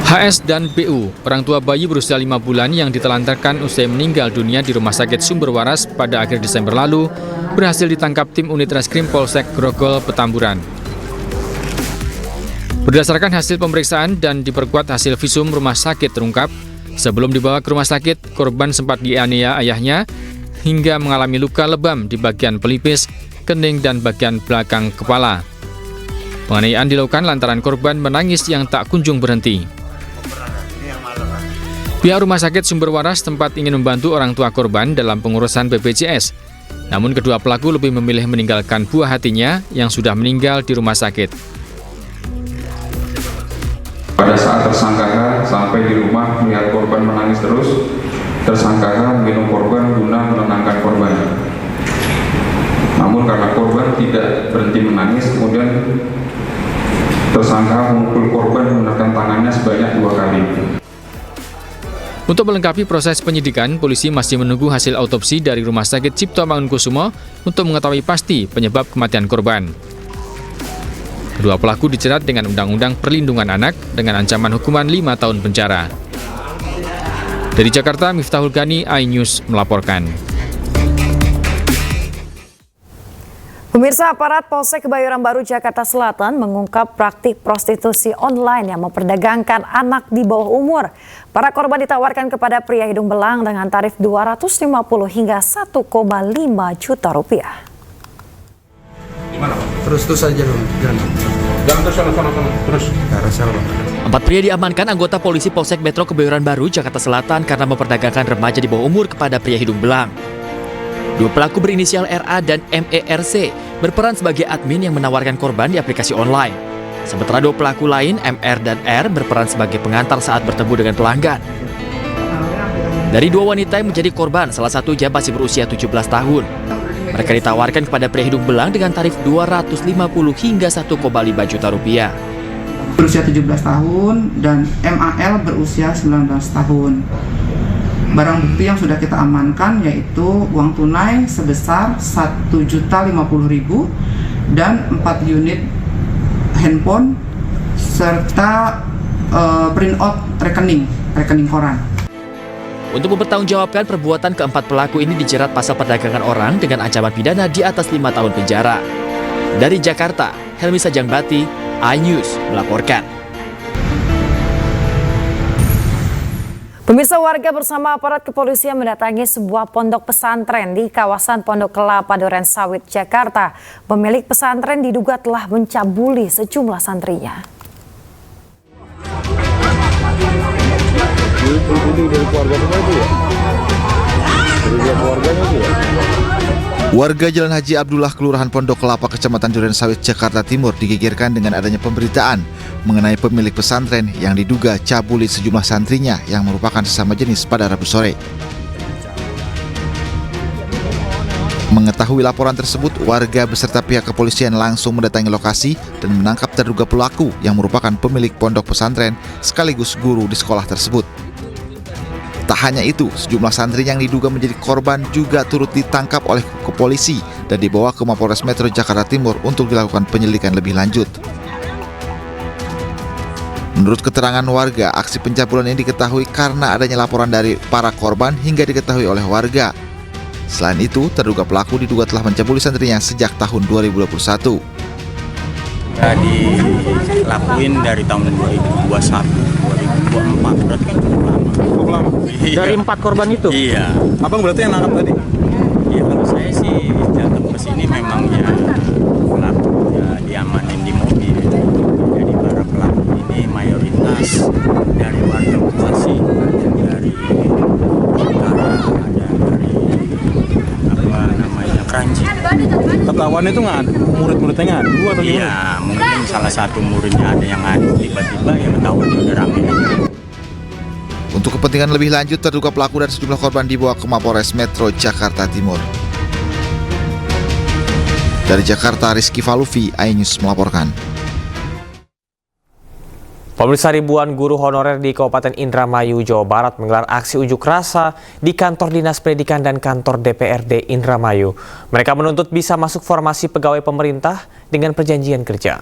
HS dan BU, orang tua bayi berusia 5 bulan yang ditelantarkan usai meninggal dunia di Rumah Sakit Sumber Waras pada akhir Desember lalu, berhasil ditangkap tim unit Reskrim Polsek Grogol, Petamburan. Berdasarkan hasil pemeriksaan dan diperkuat hasil visum rumah sakit terungkap, sebelum dibawa ke rumah sakit, korban sempat dianiaya ayahnya hingga mengalami luka lebam di bagian pelipis, kening, dan bagian belakang kepala. Penganiayaan dilakukan lantaran korban menangis yang tak kunjung berhenti. Pihak Rumah Sakit Sumber Waras tempat ingin membantu orang tua korban dalam pengurusan BPJS. Namun kedua pelaku lebih memilih meninggalkan buah hatinya yang sudah meninggal di rumah sakit. Pada saat tersangka H sampai di rumah melihat korban menangis terus, tersangka H minum korban guna menenangkan korban. Namun karena korban tidak berhenti menangis, kemudian tersangka memukul korban menggunakan tangannya sebanyak 2 kali. Untuk melengkapi proses penyidikan, polisi masih menunggu hasil autopsi dari Rumah Sakit Cipto Mangunkusumo untuk mengetahui pasti penyebab kematian korban. Kedua pelaku dijerat dengan Undang-Undang Perlindungan Anak dengan ancaman hukuman 5 tahun penjara. Dari Jakarta, Miftahul Gani, iNews melaporkan. Pemirsa, aparat Polsek Kebayoran Baru, Jakarta Selatan mengungkap praktik prostitusi online yang memperdagangkan anak di bawah umur. Para korban ditawarkan kepada pria hidung belang dengan tarif 250 hingga 1,5 juta rupiah. Gimana, Pak? Terus aja dong. Jangan terus. Empat pria diamankan anggota polisi Polsek Metro Kebayoran Baru, Jakarta Selatan karena memperdagangkan remaja di bawah umur kepada pria hidung belang. Dua pelaku berinisial RA dan MERC berperan sebagai admin yang menawarkan korban di aplikasi online. Sementara dua pelaku lain, MR dan R, berperan sebagai pengantar saat bertemu dengan pelanggan. Dari dua wanita yang menjadi korban, salah satunya masih berusia 17 tahun. Mereka ditawarkan kepada pria hidung belang dengan tarif 250 hingga 1,5 juta rupiah. Berusia 17 tahun dan MAL berusia 19 tahun. Barang bukti yang sudah kita amankan yaitu uang tunai sebesar 1.050.000 dan 4 unit handphone serta print-out rekening koran. Untuk mempertanggungjawabkan perbuatan keempat pelaku ini dijerat pasal perdagangan orang dengan ancaman pidana di atas 5 tahun penjara. Dari Jakarta, Helmi Sajangbati, iNews melaporkan. Pemirsa, warga bersama aparat kepolisian mendatangi sebuah pondok pesantren di kawasan Pondok Kelapa Duren Sawit, Jakarta. Pemilik pesantren diduga telah mencabuli sejumlah santrinya. Warga Jalan Haji Abdullah, Kelurahan Pondok Kelapa, Kecamatan Duren Sawit, Jakarta Timur digegerkan dengan adanya pemberitaan mengenai pemilik pesantren yang diduga cabuli sejumlah santrinya yang merupakan sesama jenis pada Rabu sore. Mengetahui laporan tersebut, warga beserta pihak kepolisian langsung mendatangi lokasi dan menangkap terduga pelaku yang merupakan pemilik pondok pesantren sekaligus guru di sekolah tersebut. Tak hanya itu, sejumlah santri yang diduga menjadi korban juga turut ditangkap oleh polisi dan dibawa ke Mapolres Metro Jakarta Timur untuk dilakukan penyelidikan lebih lanjut. Menurut keterangan warga, aksi pencabulan ini diketahui karena adanya laporan dari para korban hingga diketahui oleh warga. Selain itu, terduga pelaku diduga telah mencabuli santrinya sejak tahun 2021. Dilakuin dari tahun 2021, 2024, berarti kan cukup lama. Dari 4 korban itu? Iya. Abang berarti yang nangkap tadi? Iya, kalau saya sih datang ke sini memang ya pelaku ya diamanin di mobil. Jadi para pelaku ini mayoritas dari warga Bekasi, dari utara, ada dari apa namanya Kranji. Ketahuan itu nggak murid-muridnya ngadu atau gimana? Iya, mungkin salah satu muridnya ada yang ngadu, tiba-tiba ya ketahuan udah rame. Untuk kepentingan lebih lanjut, terduga pelaku dan sejumlah korban dibawa ke Mapolres Metro Jakarta Timur. Dari Jakarta, Rizky Falufi, iNews melaporkan. Pemirsa, ribuan guru honorer di Kabupaten Indramayu, Jawa Barat menggelar aksi unjuk rasa di kantor Dinas Pendidikan dan kantor DPRD Indramayu. Mereka menuntut bisa masuk formasi pegawai pemerintah dengan perjanjian kerja.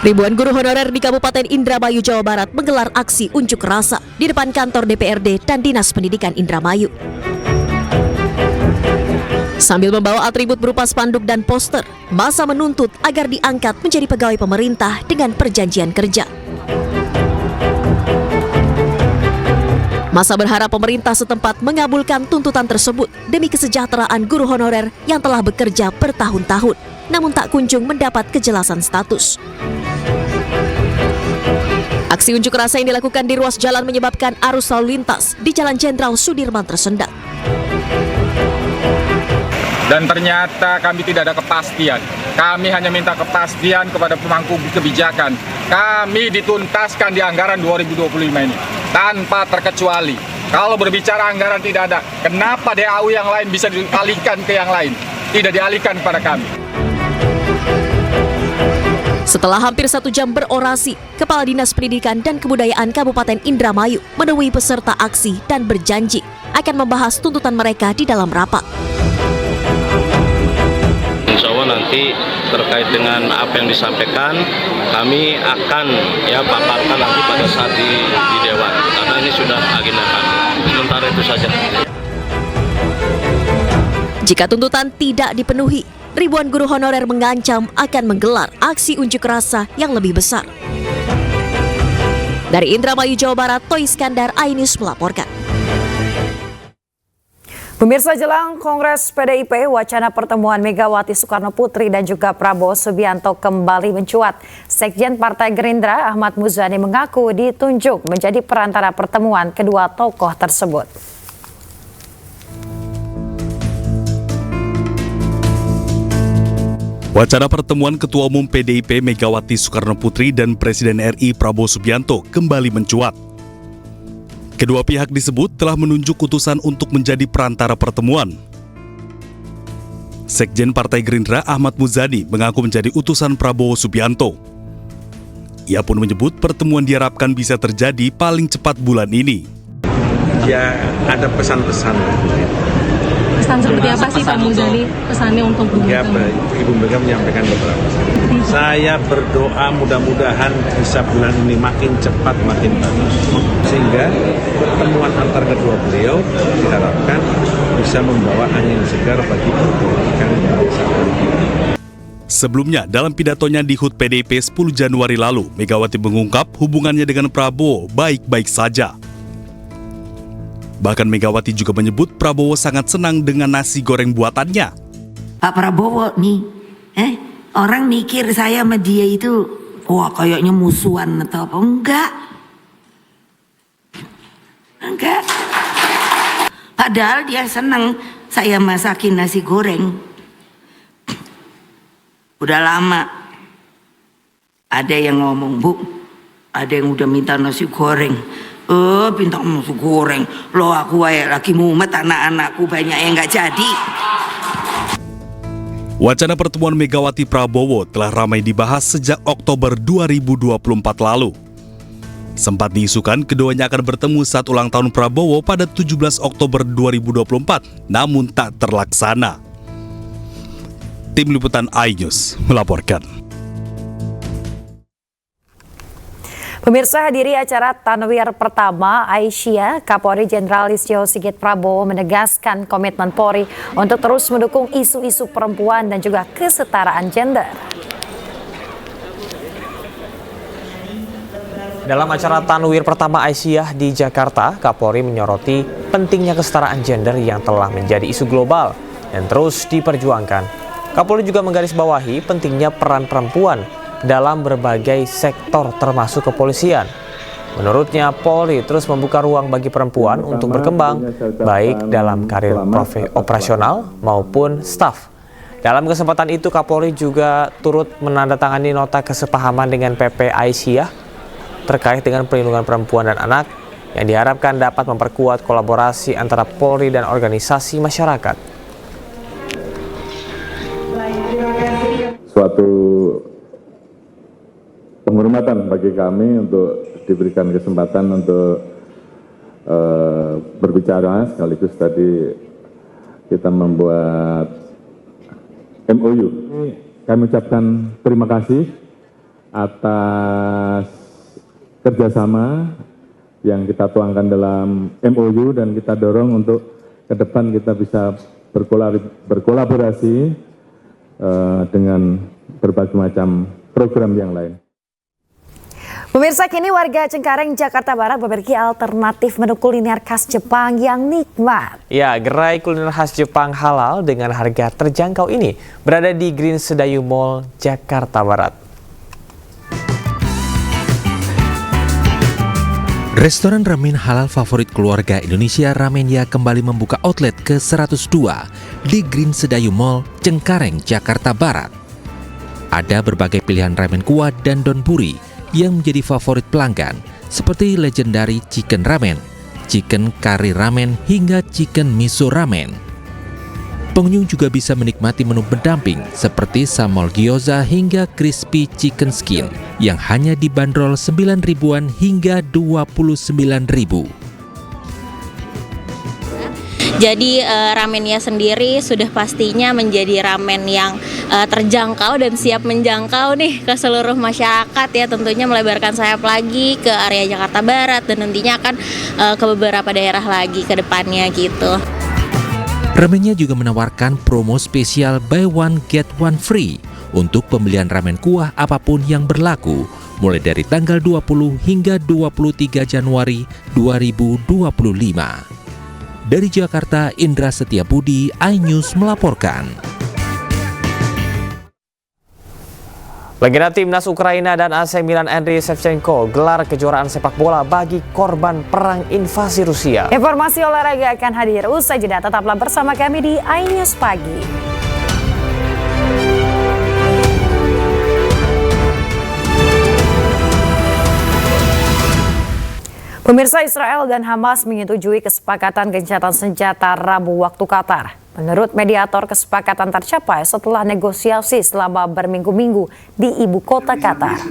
Ribuan guru honorer di Kabupaten Indramayu, Jawa Barat menggelar aksi unjuk rasa di depan kantor DPRD dan Dinas Pendidikan Indramayu. Sambil membawa atribut berupa spanduk dan poster, massa menuntut agar diangkat menjadi pegawai pemerintah dengan perjanjian kerja. Massa berharap pemerintah setempat mengabulkan tuntutan tersebut demi kesejahteraan guru honorer yang telah bekerja bertahun-tahun, namun tak kunjung mendapat kejelasan status. Aksi unjuk rasa yang dilakukan di ruas jalan menyebabkan arus lalu lintas di Jalan Jenderal Sudirman tersendat. Dan ternyata kami tidak ada kepastian. Kami hanya minta kepastian kepada pemangku kebijakan. Kami dituntaskan di anggaran 2025 ini tanpa terkecuali. Kalau berbicara anggaran tidak ada, kenapa DAU yang lain bisa dialihkan ke yang lain? Tidak dialihkan kepada kami. Setelah hampir 1 jam berorasi, Kepala Dinas Pendidikan dan Kebudayaan Kabupaten Indramayu menemui peserta aksi dan berjanji akan membahas tuntutan mereka di dalam rapat. Insya Allah nanti terkait dengan apa yang disampaikan, kami akan paparkan nanti pada saat di Dewan, karena ini sudah agenda kami. Sementara itu saja. Jika tuntutan tidak dipenuhi, ribuan guru honorer mengancam akan menggelar aksi unjuk rasa yang lebih besar. Dari Indramayu, Jawa Barat, Toy Iskandar, iNews melaporkan. Pemirsa, jelang Kongres PDIP, wacana pertemuan Megawati Soekarno Putri dan juga Prabowo Subianto kembali mencuat. Sekjen Partai Gerindra Ahmad Muzani mengaku ditunjuk menjadi perantara pertemuan kedua tokoh tersebut. Wacana pertemuan Ketua Umum PDIP Megawati Soekarno Putri dan Presiden RI Prabowo Subianto kembali mencuat. Kedua pihak disebut telah menunjuk utusan untuk menjadi perantara pertemuan. Sekjen Partai Gerindra Ahmad Muzani mengaku menjadi utusan Prabowo Subianto. Ia pun menyebut pertemuan diharapkan bisa terjadi paling cepat bulan ini. Ya, ada pesan-pesan. Pesan seperti apa sih Pak Muzani? Pesannya untuk ya, Ibu Mega menyampaikan beberapa pesan. Saya berdoa mudah-mudahan bisa bulan ini makin cepat makin bagus. Sehingga pertemuan antar kedua beliau diharapkan bisa membawa angin segar bagi pendidikan bangsa. Sebelumnya, dalam pidatonya di HUT PDIP 10 Januari lalu, Megawati mengungkap hubungannya dengan Prabowo baik-baik saja. Bahkan Megawati juga menyebut Prabowo sangat senang dengan nasi goreng buatannya. Pak Prabowo nih, orang mikir saya sama dia itu, wah kayaknya musuhan atau apa. Enggak. Padahal dia senang saya masakin nasi goreng. Udah lama. Ada yang ngomong, Bu, ada yang udah minta nasi goreng. Minta nasi goreng. Loh aku lagi mumet, anak-anakku banyak yang nggak jadi. Wacana pertemuan Megawati Prabowo telah ramai dibahas sejak Oktober 2024 lalu. Sempat diisukan keduanya akan bertemu saat ulang tahun Prabowo pada 17 Oktober 2024, namun tak terlaksana. Tim Liputan iNews melaporkan. Pemirsa, hadiri acara Tanwir pertama Aisyah, Kapolri Jenderal Listio Sigit Prabowo menegaskan komitmen Polri untuk terus mendukung isu-isu perempuan dan juga kesetaraan gender. Dalam acara Tanwir pertama Aisyah di Jakarta, Kapolri menyoroti pentingnya kesetaraan gender yang telah menjadi isu global dan terus diperjuangkan. Kapolri juga menggarisbawahi pentingnya peran perempuan dalam berbagai sektor termasuk kepolisian. Menurutnya, Polri terus membuka ruang bagi perempuan untuk berkembang, baik dalam karir operasional maupun staf. Dalam kesempatan itu, Kapolri juga turut menandatangani nota kesepahaman dengan PP Aisyah terkait dengan perlindungan perempuan dan anak yang diharapkan dapat memperkuat kolaborasi antara Polri dan organisasi masyarakat. Suatu penghormatan bagi kami untuk diberikan kesempatan untuk berbicara, sekaligus tadi kita membuat MOU. Kami ucapkan terima kasih atas kerjasama yang kita tuangkan dalam MOU dan kita dorong untuk ke depan kita bisa berkolaborasi dengan berbagai macam program yang lain. Pemirsa, kini warga Cengkareng, Jakarta Barat memiliki alternatif menu kuliner khas Jepang yang nikmat. Ya, gerai kuliner khas Jepang halal dengan harga terjangkau ini berada di Green Sedayu Mall, Jakarta Barat. Restoran ramen halal favorit keluarga Indonesia Ramenia kembali membuka outlet ke-102 di Green Sedayu Mall, Cengkareng, Jakarta Barat. Ada berbagai pilihan ramen kuah dan donburi yang menjadi favorit pelanggan, seperti legendary chicken ramen, chicken curry ramen, hingga chicken miso ramen. Pengunjung juga bisa menikmati menu pendamping seperti samol gyoza hingga crispy chicken skin yang hanya dibanderol 9 ribuan hingga 29.000. Jadi ramennya sendiri sudah pastinya menjadi ramen yang terjangkau dan siap menjangkau nih ke seluruh masyarakat ya, tentunya melebarkan sayap lagi ke area Jakarta Barat dan nantinya akan ke beberapa daerah lagi ke depannya gitu. Ramennya juga menawarkan promo spesial buy one get one free untuk pembelian ramen kuah apapun yang berlaku mulai dari tanggal 20 hingga 23 Januari 2025. Dari Jakarta, Indra Setiabudi, iNews melaporkan. Legenda timnas Ukraina dan AC Milan Andriy Shevchenko gelar kejuaraan sepak bola bagi korban perang invasi Rusia. Informasi olahraga akan hadir usai jeda. Tetaplah bersama kami di iNews Pagi. Pemirsa, Israel dan Hamas menyetujui kesepakatan gencatan senjata Rabu waktu Qatar. Menurut mediator, kesepakatan tercapai setelah negosiasi selama berminggu-minggu di ibu kota Qatar.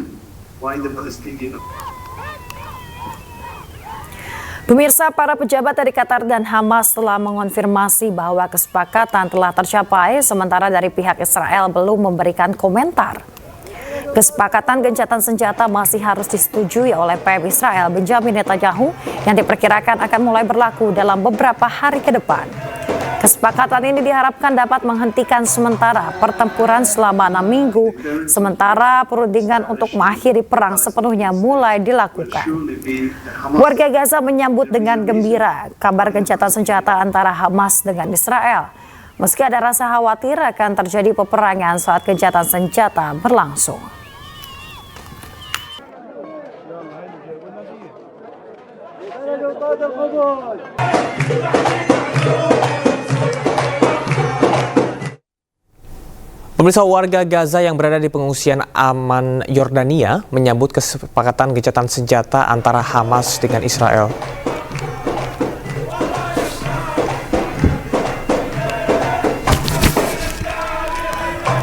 Pemirsa, para pejabat dari Qatar dan Hamas telah mengonfirmasi bahwa kesepakatan telah tercapai, sementara dari pihak Israel belum memberikan komentar. Kesepakatan gencatan senjata masih harus disetujui oleh PM Israel Benjamin Netanyahu yang diperkirakan akan mulai berlaku dalam beberapa hari ke depan. Kesepakatan ini diharapkan dapat menghentikan sementara pertempuran selama 6 minggu, sementara perundingan untuk mengakhiri perang sepenuhnya mulai dilakukan. Warga Gaza menyambut dengan gembira kabar gencatan senjata antara Hamas dengan Israel, meski ada rasa khawatir akan terjadi peperangan saat gencatan senjata berlangsung. Pemirsa, warga Gaza yang berada di pengungsian aman Yordania menyambut kesepakatan gencatan senjata antara Hamas dengan Israel.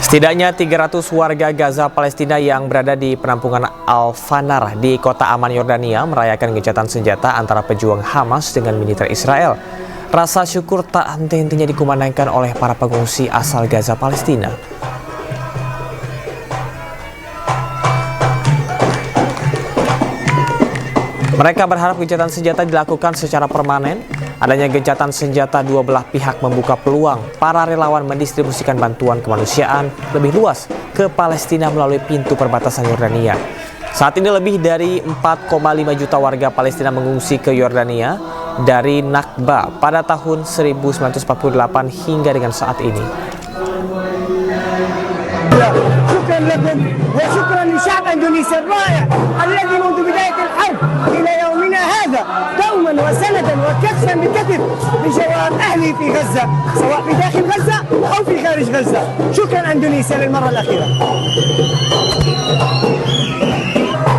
Setidaknya 300 warga Gaza Palestina yang berada di penampungan Al-Fanar di kota aman Yordania merayakan gencatan senjata antara pejuang Hamas dengan militer Israel. Rasa syukur tak henti-hentinya dikumandangkan oleh para pengungsi asal Gaza Palestina. Mereka berharap gencatan senjata dilakukan secara permanen. Adanya gencatan senjata dua belah pihak membuka peluang para relawan mendistribusikan bantuan kemanusiaan lebih luas ke Palestina melalui pintu perbatasan Yordania. Saat ini lebih dari 4,5 juta warga Palestina mengungsi ke Yordania dari Nakba pada tahun 1948 hingga dengan saat ini. شكرا لكم وشكرا لشعب اندونيسيا الرائع الذي منذ بدايه الحرب الى يومنا هذا دوما وسندا وكتفا بكتف بجوار اهلي في غزه سواء في داخل غزه او في خارج غزه. شكرا اندونيسيا للمره الاخيره.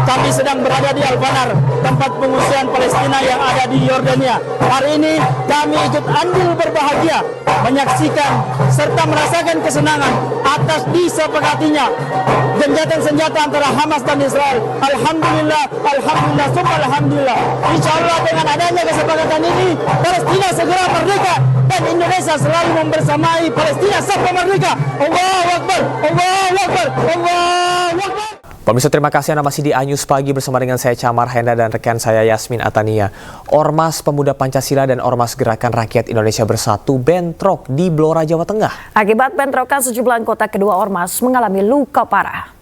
Kami sedang berada di Al-Fanar, tempat pengungsian Palestina yang ada di Yordania. Hari ini kami ikut andil berbahagia menyaksikan serta merasakan kesenangan atas disepakatinya gencatan senjata antara Hamas dan Israel. Alhamdulillah, alhamdulillah, summa alhamdulillah. Insya Allah dengan adanya kesepakatan ini, Palestina segera merdeka dan Indonesia selalu membersamai Palestina sampai merdeka. Allahu Akbar, Allahu Akbar, Allahu Akbar. Pemirsa, terima kasih Anda masih di iNews Pagi bersama dengan saya Camar Henda dan rekan saya Yasmin Atania. Ormas Pemuda Pancasila dan Ormas Gerakan Rakyat Indonesia Bersatu bentrok di Blora, Jawa Tengah. Akibat bentrokan, sejumlah anggota kedua ormas mengalami luka parah.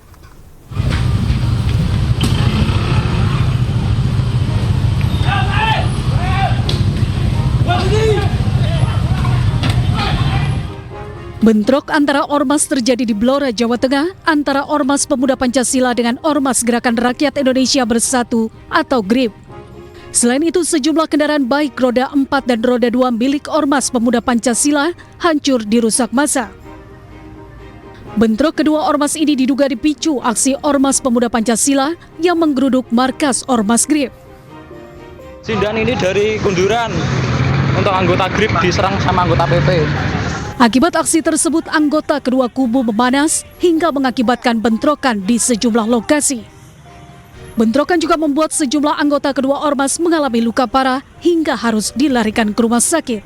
Bentrok antara ormas terjadi di Blora, Jawa Tengah, antara Ormas Pemuda Pancasila dengan Ormas Gerakan Rakyat Indonesia Bersatu atau GRIP. Selain itu, sejumlah kendaraan baik roda 4 dan roda 2 milik Ormas Pemuda Pancasila hancur dirusak massa. Bentrok kedua ormas ini diduga dipicu aksi Ormas Pemuda Pancasila yang menggeruduk markas Ormas GRIP. Sindan ini dari Kunduran untuk anggota GRIP diserang sama anggota PP. Akibat aksi tersebut, anggota kedua kubu memanas hingga mengakibatkan bentrokan di sejumlah lokasi. Bentrokan juga membuat sejumlah anggota kedua ormas mengalami luka parah hingga harus dilarikan ke rumah sakit.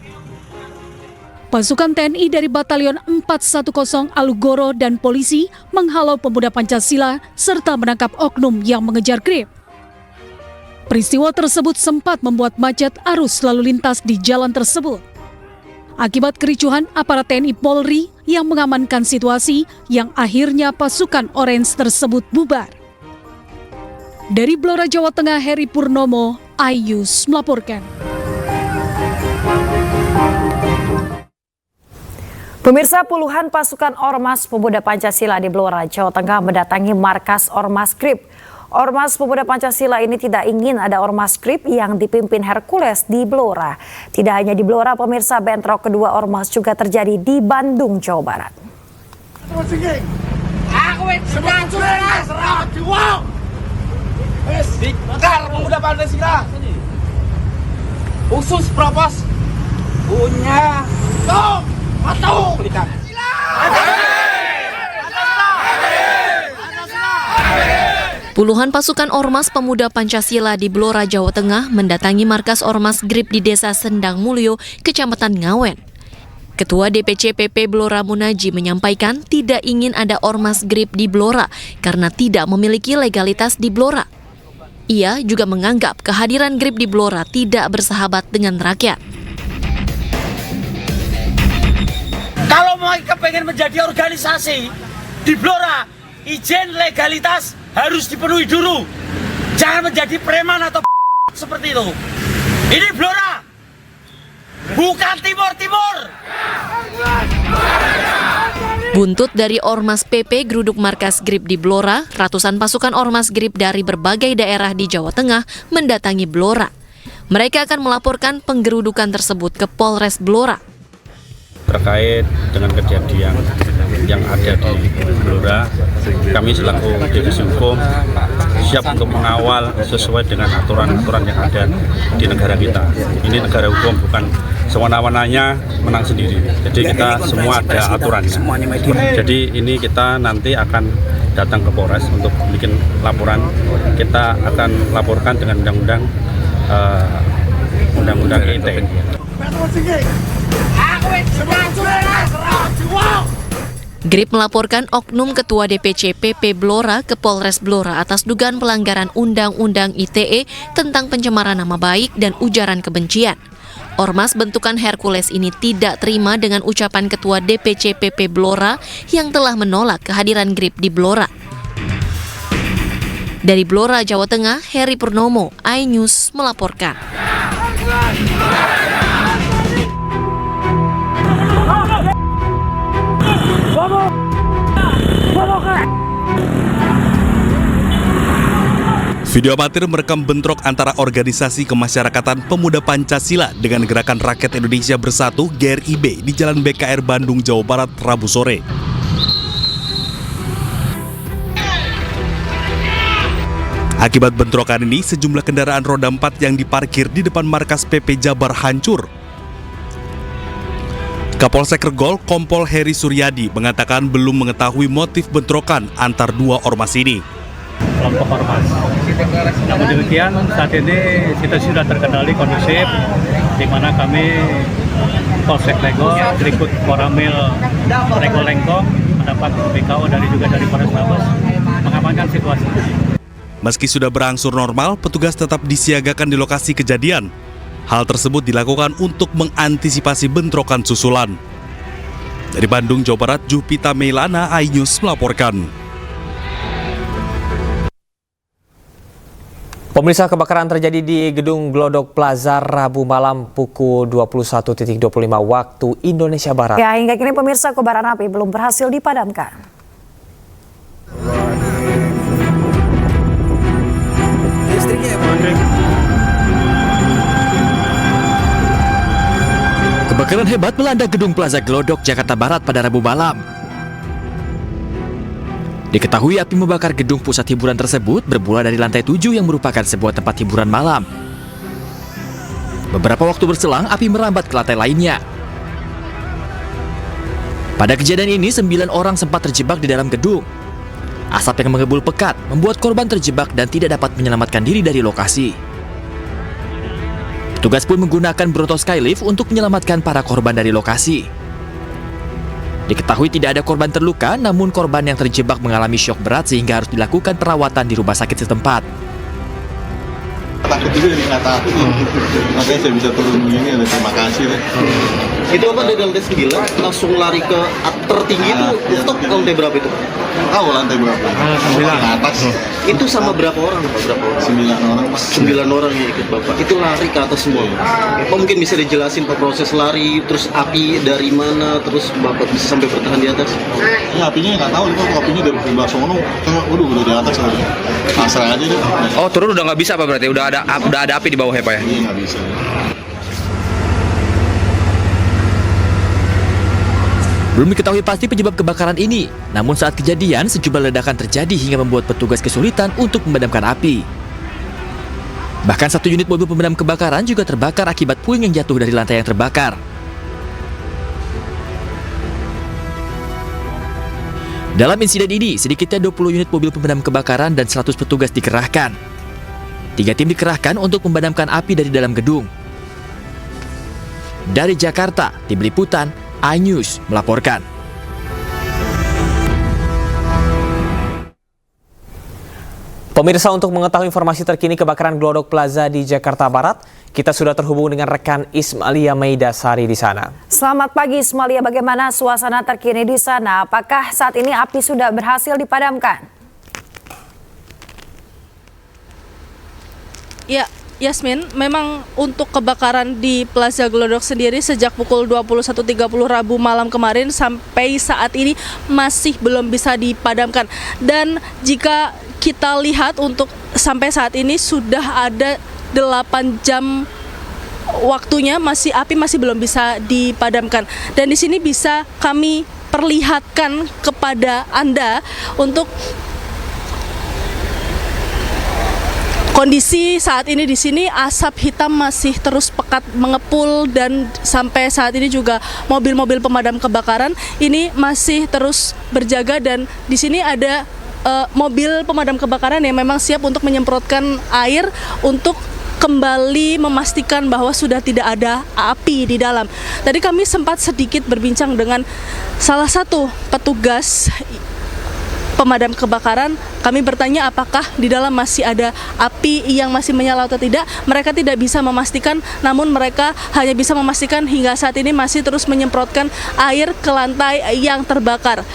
Pasukan TNI dari Batalion 410 Alugoro dan polisi menghalau pemuda Pancasila serta menangkap oknum yang mengejar GRIP. Peristiwa tersebut sempat membuat macet arus lalu lintas di jalan tersebut. Akibat kericuhan, aparat TNI Polri yang mengamankan situasi yang akhirnya pasukan Orange tersebut bubar. Dari Blora, Jawa Tengah, Heri Purnomo, iNews melaporkan. Pemirsa, puluhan pasukan Ormas Pemuda Pancasila di Blora, Jawa Tengah mendatangi markas Ormas GRIP. Ormas Pemuda Pancasila ini tidak ingin ada Ormas GRIP yang dipimpin Hercules di Blora. Tidak hanya di Blora, pemirsa, bentrok kedua Ormas juga terjadi di Bandung, Jawa Barat. Pemuda Pancasila usus propos punya matu. Puluhan pasukan Ormas Pemuda Pancasila di Blora, Jawa Tengah mendatangi markas Ormas GRIP di Desa Sendang Mulyo, Kecamatan Ngawen. Ketua DPC PP Blora Munaji menyampaikan tidak ingin ada Ormas GRIP di Blora karena tidak memiliki legalitas di Blora. Ia juga menganggap kehadiran GRIP di Blora tidak bersahabat dengan rakyat. Kalau mau kepengen menjadi organisasi di Blora, izin legalitas harus dipenuhi dulu. Jangan menjadi preman atau seperti itu. Ini Blora, bukan Timur-Timur. Buntut dari Ormas PP geruduk markas GRIP di Blora, ratusan pasukan Ormas GRIP dari berbagai daerah di Jawa Tengah mendatangi Blora. Mereka akan melaporkan penggerudukan tersebut ke Polres Blora. Terkait dengan kejadian yang ada di Blora, kami selaku divisi hukum siap untuk mengawal sesuai dengan aturan-aturan yang ada di negara kita. Ini negara hukum, bukan sewana-wananya menang sendiri. Jadi kita semua ada aturannya. Jadi ini kita nanti akan datang ke Polres untuk bikin laporan. Kita akan laporkan dengan undang-undang ITE. GRIP melaporkan oknum Ketua DPC PP Blora ke Polres Blora atas dugaan pelanggaran Undang-Undang ITE tentang pencemaran nama baik dan ujaran kebencian. Ormas bentukan Hercules ini tidak terima dengan ucapan Ketua DPC PP Blora yang telah menolak kehadiran GRIP di Blora. Dari Blora, Jawa Tengah, Heri Purnomo, iNews melaporkan. Video amatir merekam bentrok antara organisasi kemasyarakatan Pemuda Pancasila dengan Gerakan Rakyat Indonesia Bersatu (GRIB) di Jalan BKR Bandung, Jawa Barat, Rabu sore. Akibat bentrokan ini, sejumlah kendaraan roda 4 yang diparkir di depan markas PP Jabar hancur. Kapolsek Regol, Kompol Heri Suryadi, mengatakan belum mengetahui motif bentrokan antar dua ormas ini. Kelompok ormas. Namun demikian, saat ini kita sudah terkendali kondusif, di mana kami Polsek Regol berikut Koramil Regol Lengkong mendapat BKO dari Polres Brebes mengamankan situasi. Meski sudah berangsur normal, petugas tetap disiagakan di lokasi kejadian. Hal tersebut dilakukan untuk mengantisipasi bentrokan susulan. Dari Bandung, Jawa Barat, Jupita Meilana, iNews melaporkan. Pemirsa, kebakaran terjadi di Gedung Glodok Plaza Rabu malam pukul 21.25 waktu Indonesia Barat. Ya, hingga kini pemirsa, kobaran api belum berhasil dipadamkan. Kebakaran hebat melanda Gedung Plaza Glodok, Jakarta Barat pada Rabu malam. Diketahui api membakar gedung pusat hiburan tersebut bermula dari lantai 7 yang merupakan sebuah tempat hiburan malam. Beberapa waktu berselang, api merambat ke lantai lainnya. Pada kejadian ini, 9 orang sempat terjebak di dalam gedung. Asap yang mengebul pekat membuat korban terjebak dan tidak dapat menyelamatkan diri dari lokasi. Petugas pun menggunakan Bronto Skylift untuk menyelamatkan para korban dari lokasi. Diketahui tidak ada korban terluka, namun korban yang terjebak mengalami syok berat sehingga harus dilakukan perawatan di rumah sakit setempat. Takut juga di kata aku, makanya saya bisa turun begini, ada terima kasih deh. Itu apa dari lantai 9 langsung lari ke tertinggi itu, stop lantai berapa itu? Tahu lantai berapa? 9 atas. Itu sama berapa orang Pak? Berapa orang? 9 orang. 9 orang yang ikut Bapak. Itu lari ke atas semua. Pak mungkin bisa dijelasin Pak proses lari, terus api dari mana, terus Bapak bisa sampai bertahan di atas? Ya apinya nggak tahu, itu apinya dari sebelah sono, udah di atas aja. Pasrah aja deh. Oh, turun udah nggak bisa Pak berarti? Udah ada api di bawahnya Pak ya? Iya, nggak bisa. Belum diketahui pasti penyebab kebakaran ini, namun saat kejadian sejumlah ledakan terjadi hingga membuat petugas kesulitan untuk memadamkan api. Bahkan satu unit mobil pemadam kebakaran juga terbakar akibat puing yang jatuh dari lantai yang terbakar. Dalam insiden ini, sedikitnya 20 unit mobil pemadam kebakaran dan 100 petugas dikerahkan. 3 tim dikerahkan untuk memadamkan api dari dalam gedung. Dari Jakarta, Tim Liputan iNews melaporkan. Pemirsa, untuk mengetahui informasi terkini kebakaran Glodok Plaza di Jakarta Barat, kita sudah terhubung dengan rekan Ismalia Meidasari di sana. Selamat pagi Ismalia, bagaimana suasana terkini di sana? Apakah saat ini api sudah berhasil dipadamkan? Ya, Yasmin, memang untuk kebakaran di Plaza Glodok sendiri sejak pukul 21.30 Rabu malam kemarin sampai saat ini masih belum bisa dipadamkan. Dan jika kita lihat untuk sampai saat ini sudah ada 8 jam waktunya api masih belum bisa dipadamkan. Dan di sini bisa kami perlihatkan kepada Anda untuk kondisi saat ini di sini. Asap hitam masih terus pekat mengepul dan sampai saat ini juga mobil-mobil pemadam kebakaran ini masih terus berjaga, dan di sini ada mobil pemadam kebakaran yang memang siap untuk menyemprotkan air untuk kembali memastikan bahwa sudah tidak ada api di dalam. Tadi kami sempat sedikit berbincang dengan salah satu petugas pemadam kebakaran. Kami bertanya apakah di dalam masih ada api yang masih menyala atau tidak. Mereka tidak bisa memastikan, namun mereka hanya bisa memastikan hingga saat ini masih terus menyemprotkan air ke lantai yang terbakar.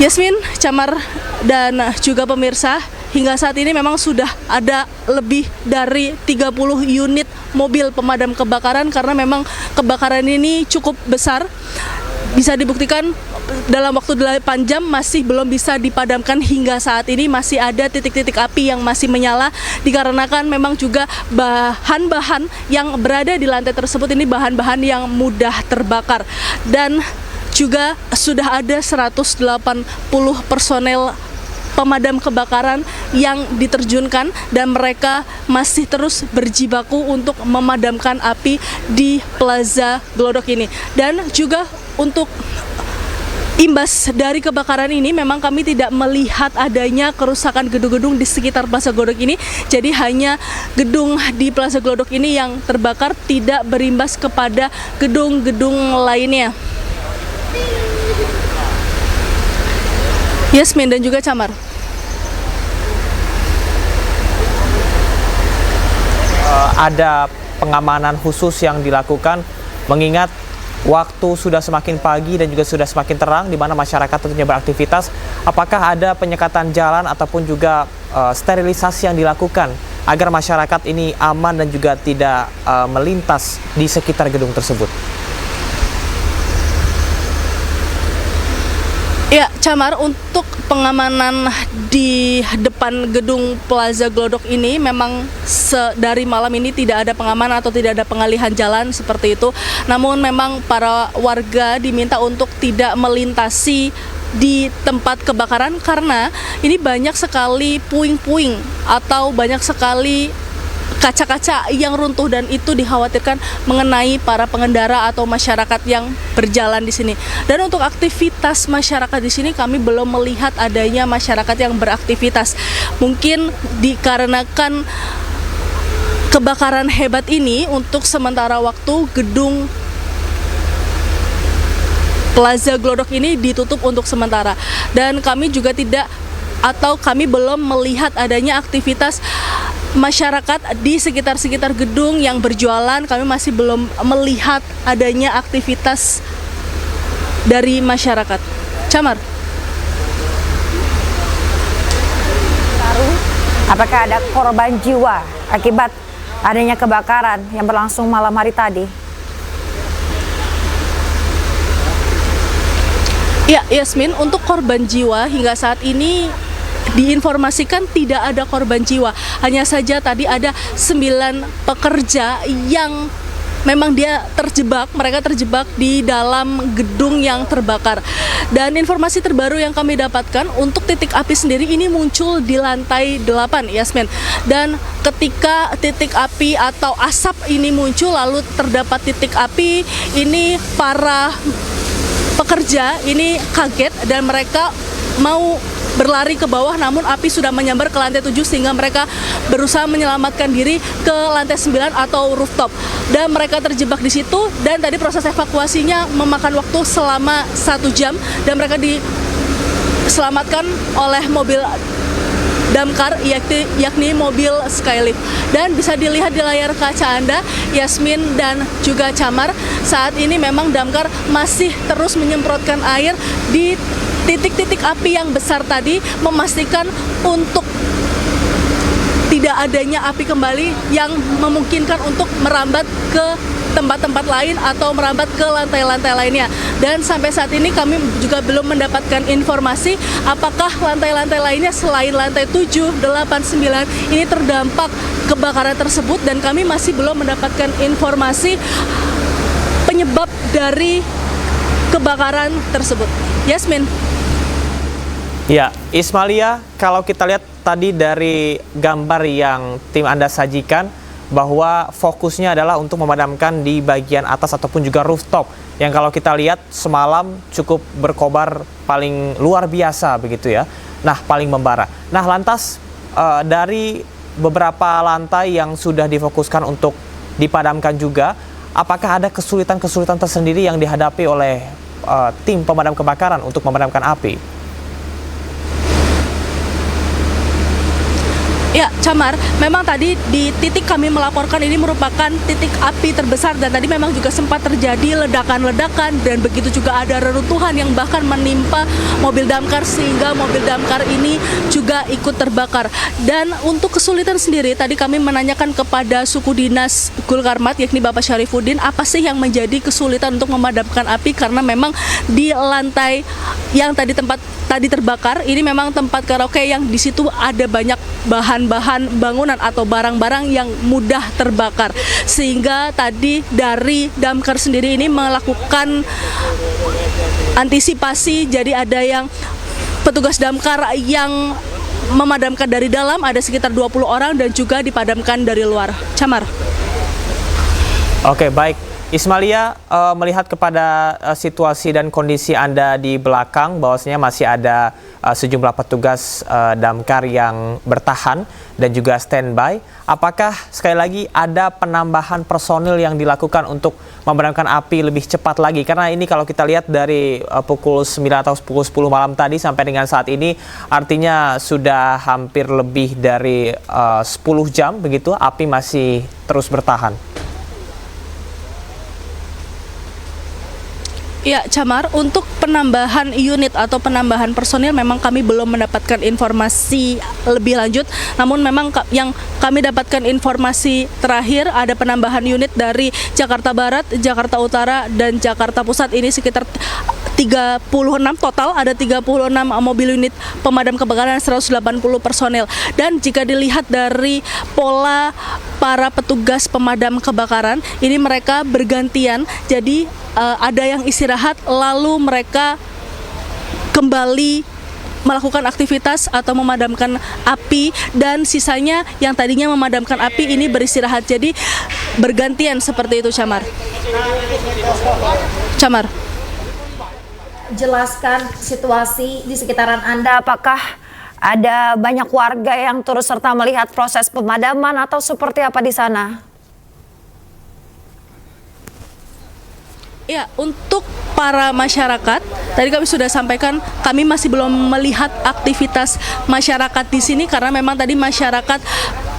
Yasmin, Camar, dan juga pemirsa, hingga saat ini memang sudah ada lebih dari 30 unit mobil pemadam kebakaran karena memang kebakaran ini cukup besar. Bisa dibuktikan dalam waktu 8 jam masih belum bisa dipadamkan. Hingga saat ini masih ada titik-titik api yang masih menyala dikarenakan memang juga bahan-bahan yang berada di lantai tersebut ini bahan-bahan yang mudah terbakar. Dan juga sudah ada 180 personel pemadam kebakaran yang diterjunkan dan mereka masih terus berjibaku untuk memadamkan api di Plaza Glodok ini. Dan juga untuk imbas dari kebakaran ini memang kami tidak melihat adanya kerusakan gedung-gedung di sekitar Plaza Glodok ini. Jadi hanya gedung di Plaza Glodok ini yang terbakar, tidak berimbas kepada gedung-gedung lainnya. Yasmin dan juga Camar. Ada pengamanan khusus yang dilakukan mengingat waktu sudah semakin pagi dan juga sudah semakin terang di mana masyarakat tentunya beraktivitas. Apakah ada penyekatan jalan ataupun juga sterilisasi yang dilakukan agar masyarakat ini aman dan juga tidak melintas di sekitar gedung tersebut? Ya, Camar, untuk pengamanan di depan gedung Plaza Glodok ini memang dari malam ini tidak ada pengamanan atau tidak ada pengalihan jalan seperti itu. Namun memang para warga diminta untuk tidak melintasi di tempat kebakaran karena ini banyak sekali puing-puing atau banyak sekali kaca-kaca yang runtuh dan itu dikhawatirkan mengenai para pengendara atau masyarakat yang berjalan di sini. Dan untuk aktivitas masyarakat di sini kami belum melihat adanya masyarakat yang beraktivitas. Mungkin dikarenakan kebakaran hebat ini untuk sementara waktu gedung Plaza Glodok ini ditutup untuk sementara. Dan kami juga kami belum melihat adanya aktivitas masyarakat di sekitar gedung yang berjualan. Kami masih belum melihat adanya aktivitas dari masyarakat. Camar. Apakah ada korban jiwa akibat adanya kebakaran yang berlangsung malam hari tadi? Ya, Yasmin, untuk korban jiwa hingga saat ini diinformasikan tidak ada korban jiwa. Hanya saja tadi ada 9 pekerja yang memang mereka terjebak di dalam gedung yang terbakar. Dan informasi terbaru yang kami dapatkan untuk titik api sendiri ini muncul di lantai 8, Yasmin. Dan ketika titik api atau asap ini muncul lalu terdapat titik api, ini para pekerja ini kaget dan mereka mau berlari ke bawah, namun api sudah menyambar ke lantai 7 sehingga mereka berusaha menyelamatkan diri ke lantai 9 atau rooftop. Dan mereka terjebak di situ dan tadi proses evakuasinya memakan waktu selama 1 jam dan mereka diselamatkan oleh mobil damkar yakni mobil Skylift. Dan bisa dilihat di layar kaca Anda, Yasmin dan juga Camar, saat ini memang damkar masih terus menyemprotkan air di titik-titik api yang besar tadi, memastikan untuk tidak adanya api kembali yang memungkinkan untuk merambat ke tempat-tempat lain atau merambat ke lantai-lantai lainnya. Dan sampai saat ini kami juga belum mendapatkan informasi apakah lantai-lantai lainnya selain lantai 7, 8, 9 ini terdampak kebakaran tersebut, dan kami masih belum mendapatkan informasi penyebab dari kebakaran tersebut. Yasmin. Ya, Ismalia, kalau kita lihat tadi dari gambar yang tim Anda sajikan, bahwa fokusnya adalah untuk memadamkan di bagian atas ataupun juga rooftop, yang kalau kita lihat semalam cukup berkobar paling luar biasa begitu ya. Nah, paling membara. Nah, lantas dari beberapa lantai yang sudah difokuskan untuk dipadamkan juga, apakah ada kesulitan-kesulitan tersendiri yang dihadapi oleh tim pemadam kebakaran untuk memadamkan api? Ya, Camar, memang tadi di titik kami melaporkan ini merupakan titik api terbesar dan tadi memang juga sempat terjadi ledakan-ledakan dan begitu juga ada reruntuhan yang bahkan menimpa mobil damkar sehingga mobil damkar ini juga ikut terbakar. Dan untuk kesulitan sendiri tadi kami menanyakan kepada suku dinas Gulkarmat yakni Bapak Syarifuddin, apa sih yang menjadi kesulitan untuk memadamkan api, karena memang di lantai yang tadi terbakar ini memang tempat karaoke yang di situ ada banyak bahan-bahan bangunan atau barang-barang yang mudah terbakar, sehingga tadi dari damkar sendiri ini melakukan antisipasi. Jadi ada yang petugas damkar yang memadamkan dari dalam, ada sekitar 20 orang, dan juga dipadamkan dari luar. Camar. Oke, baik. Ismalia, melihat kepada situasi dan kondisi Anda di belakang, bahwasanya masih ada sejumlah petugas damkar yang bertahan dan juga standby. Apakah sekali lagi ada penambahan personil yang dilakukan untuk memadamkan api lebih cepat lagi? Karena ini kalau kita lihat dari pukul 9 atau pukul 10 malam tadi sampai dengan saat ini, artinya sudah hampir lebih dari 10 jam begitu, api masih terus bertahan. Ya, Camar, untuk penambahan unit atau penambahan personil memang kami belum mendapatkan informasi lebih lanjut. Namun memang yang kami dapatkan informasi terakhir ada penambahan unit dari Jakarta Barat, Jakarta Utara, dan Jakarta Pusat. Ini sekitar 36 total, ada 36 mobil unit pemadam kebakaran, 180 personel. Dan jika dilihat dari pola para petugas pemadam kebakaran, ini mereka bergantian. Jadi ada yang istirahat, lalu mereka kembali melakukan aktivitas atau memadamkan api, dan sisanya yang tadinya memadamkan api ini beristirahat. Jadi bergantian seperti itu, Camar. Jelaskan situasi di sekitaran Anda, apakah ada banyak warga yang turut serta melihat proses pemadaman atau seperti apa di sana? Ya, untuk para masyarakat, tadi kami sudah sampaikan, kami masih belum melihat aktivitas masyarakat di sini karena memang tadi masyarakat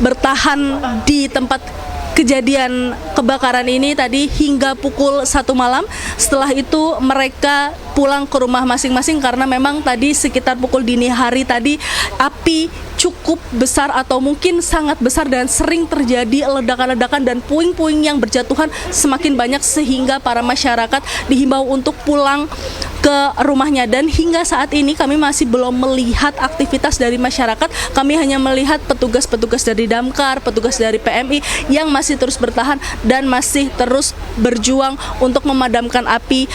bertahan di tempat kejadian kebakaran ini tadi hingga pukul 1 malam. Setelah itu mereka pulang ke rumah masing-masing karena memang tadi sekitar pukul dini hari tadi api cukup besar atau mungkin sangat besar dan sering terjadi ledakan-ledakan dan puing-puing yang berjatuhan semakin banyak sehingga para masyarakat dihimbau untuk pulang ke rumahnya. Dan hingga saat ini kami masih belum melihat aktivitas dari masyarakat. Kami hanya melihat petugas-petugas dari Damkar, petugas dari PMI yang masih terus bertahan dan masih terus berjuang untuk memadamkan api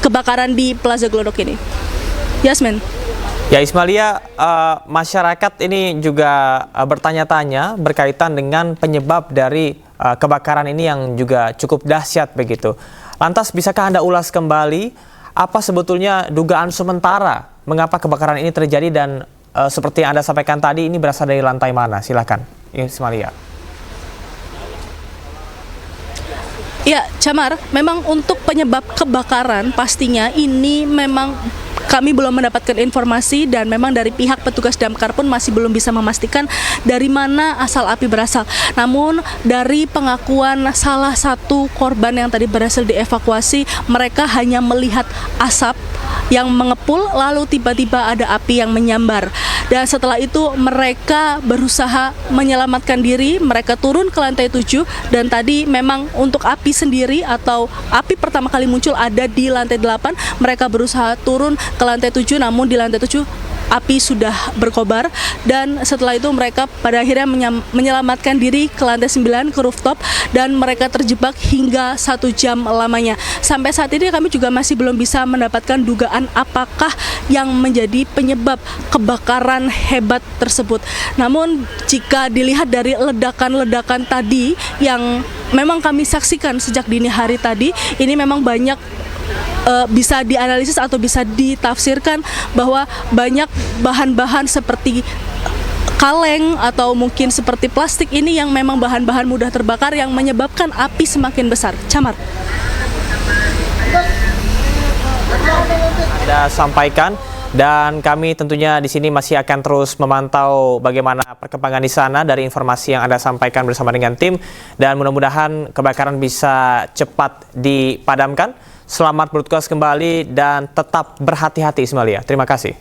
kebakaran di Plaza Glodok ini. Yasmin. Ya, Ismalia, masyarakat ini juga bertanya-tanya berkaitan dengan penyebab dari kebakaran ini yang juga cukup dahsyat begitu. Lantas, bisakah Anda ulas kembali apa sebetulnya dugaan sementara mengapa kebakaran ini terjadi dan seperti yang Anda sampaikan tadi ini berasal dari lantai mana? Silakan, Ismalia. Ya, Camar, memang untuk penyebab kebakaran pastinya ini memang kami belum mendapatkan informasi dan memang dari pihak petugas damkar pun masih belum bisa memastikan dari mana asal api berasal. Namun dari pengakuan salah satu korban yang tadi berhasil dievakuasi, mereka hanya melihat asap yang mengepul lalu tiba-tiba ada api yang menyambar. Dan setelah itu mereka berusaha menyelamatkan diri, mereka turun ke lantai 7 dan tadi memang untuk api sendiri atau api pertama kali muncul ada di lantai 8, mereka berusaha turun ke lantai 7 namun di lantai 7 api sudah berkobar dan setelah itu mereka pada akhirnya menyelamatkan diri ke lantai 9 ke rooftop dan mereka terjebak hingga 1 jam lamanya. Sampai saat ini kami juga masih belum bisa mendapatkan dugaan apakah yang menjadi penyebab kebakaran hebat tersebut. Namun jika dilihat dari ledakan-ledakan tadi yang memang kami saksikan sejak dini hari tadi, ini memang banyak bisa dianalisis atau bisa ditafsirkan bahwa banyak bahan-bahan seperti kaleng atau mungkin seperti plastik ini yang memang bahan-bahan mudah terbakar yang menyebabkan api semakin besar. Camar. Anda sampaikan dan kami tentunya di sini masih akan terus memantau bagaimana perkembangan di sana dari informasi yang Anda sampaikan bersama dengan tim dan mudah-mudahan kebakaran bisa cepat dipadamkan. Selamat bertugas kembali dan tetap berhati-hati, Ismalia. Terima kasih.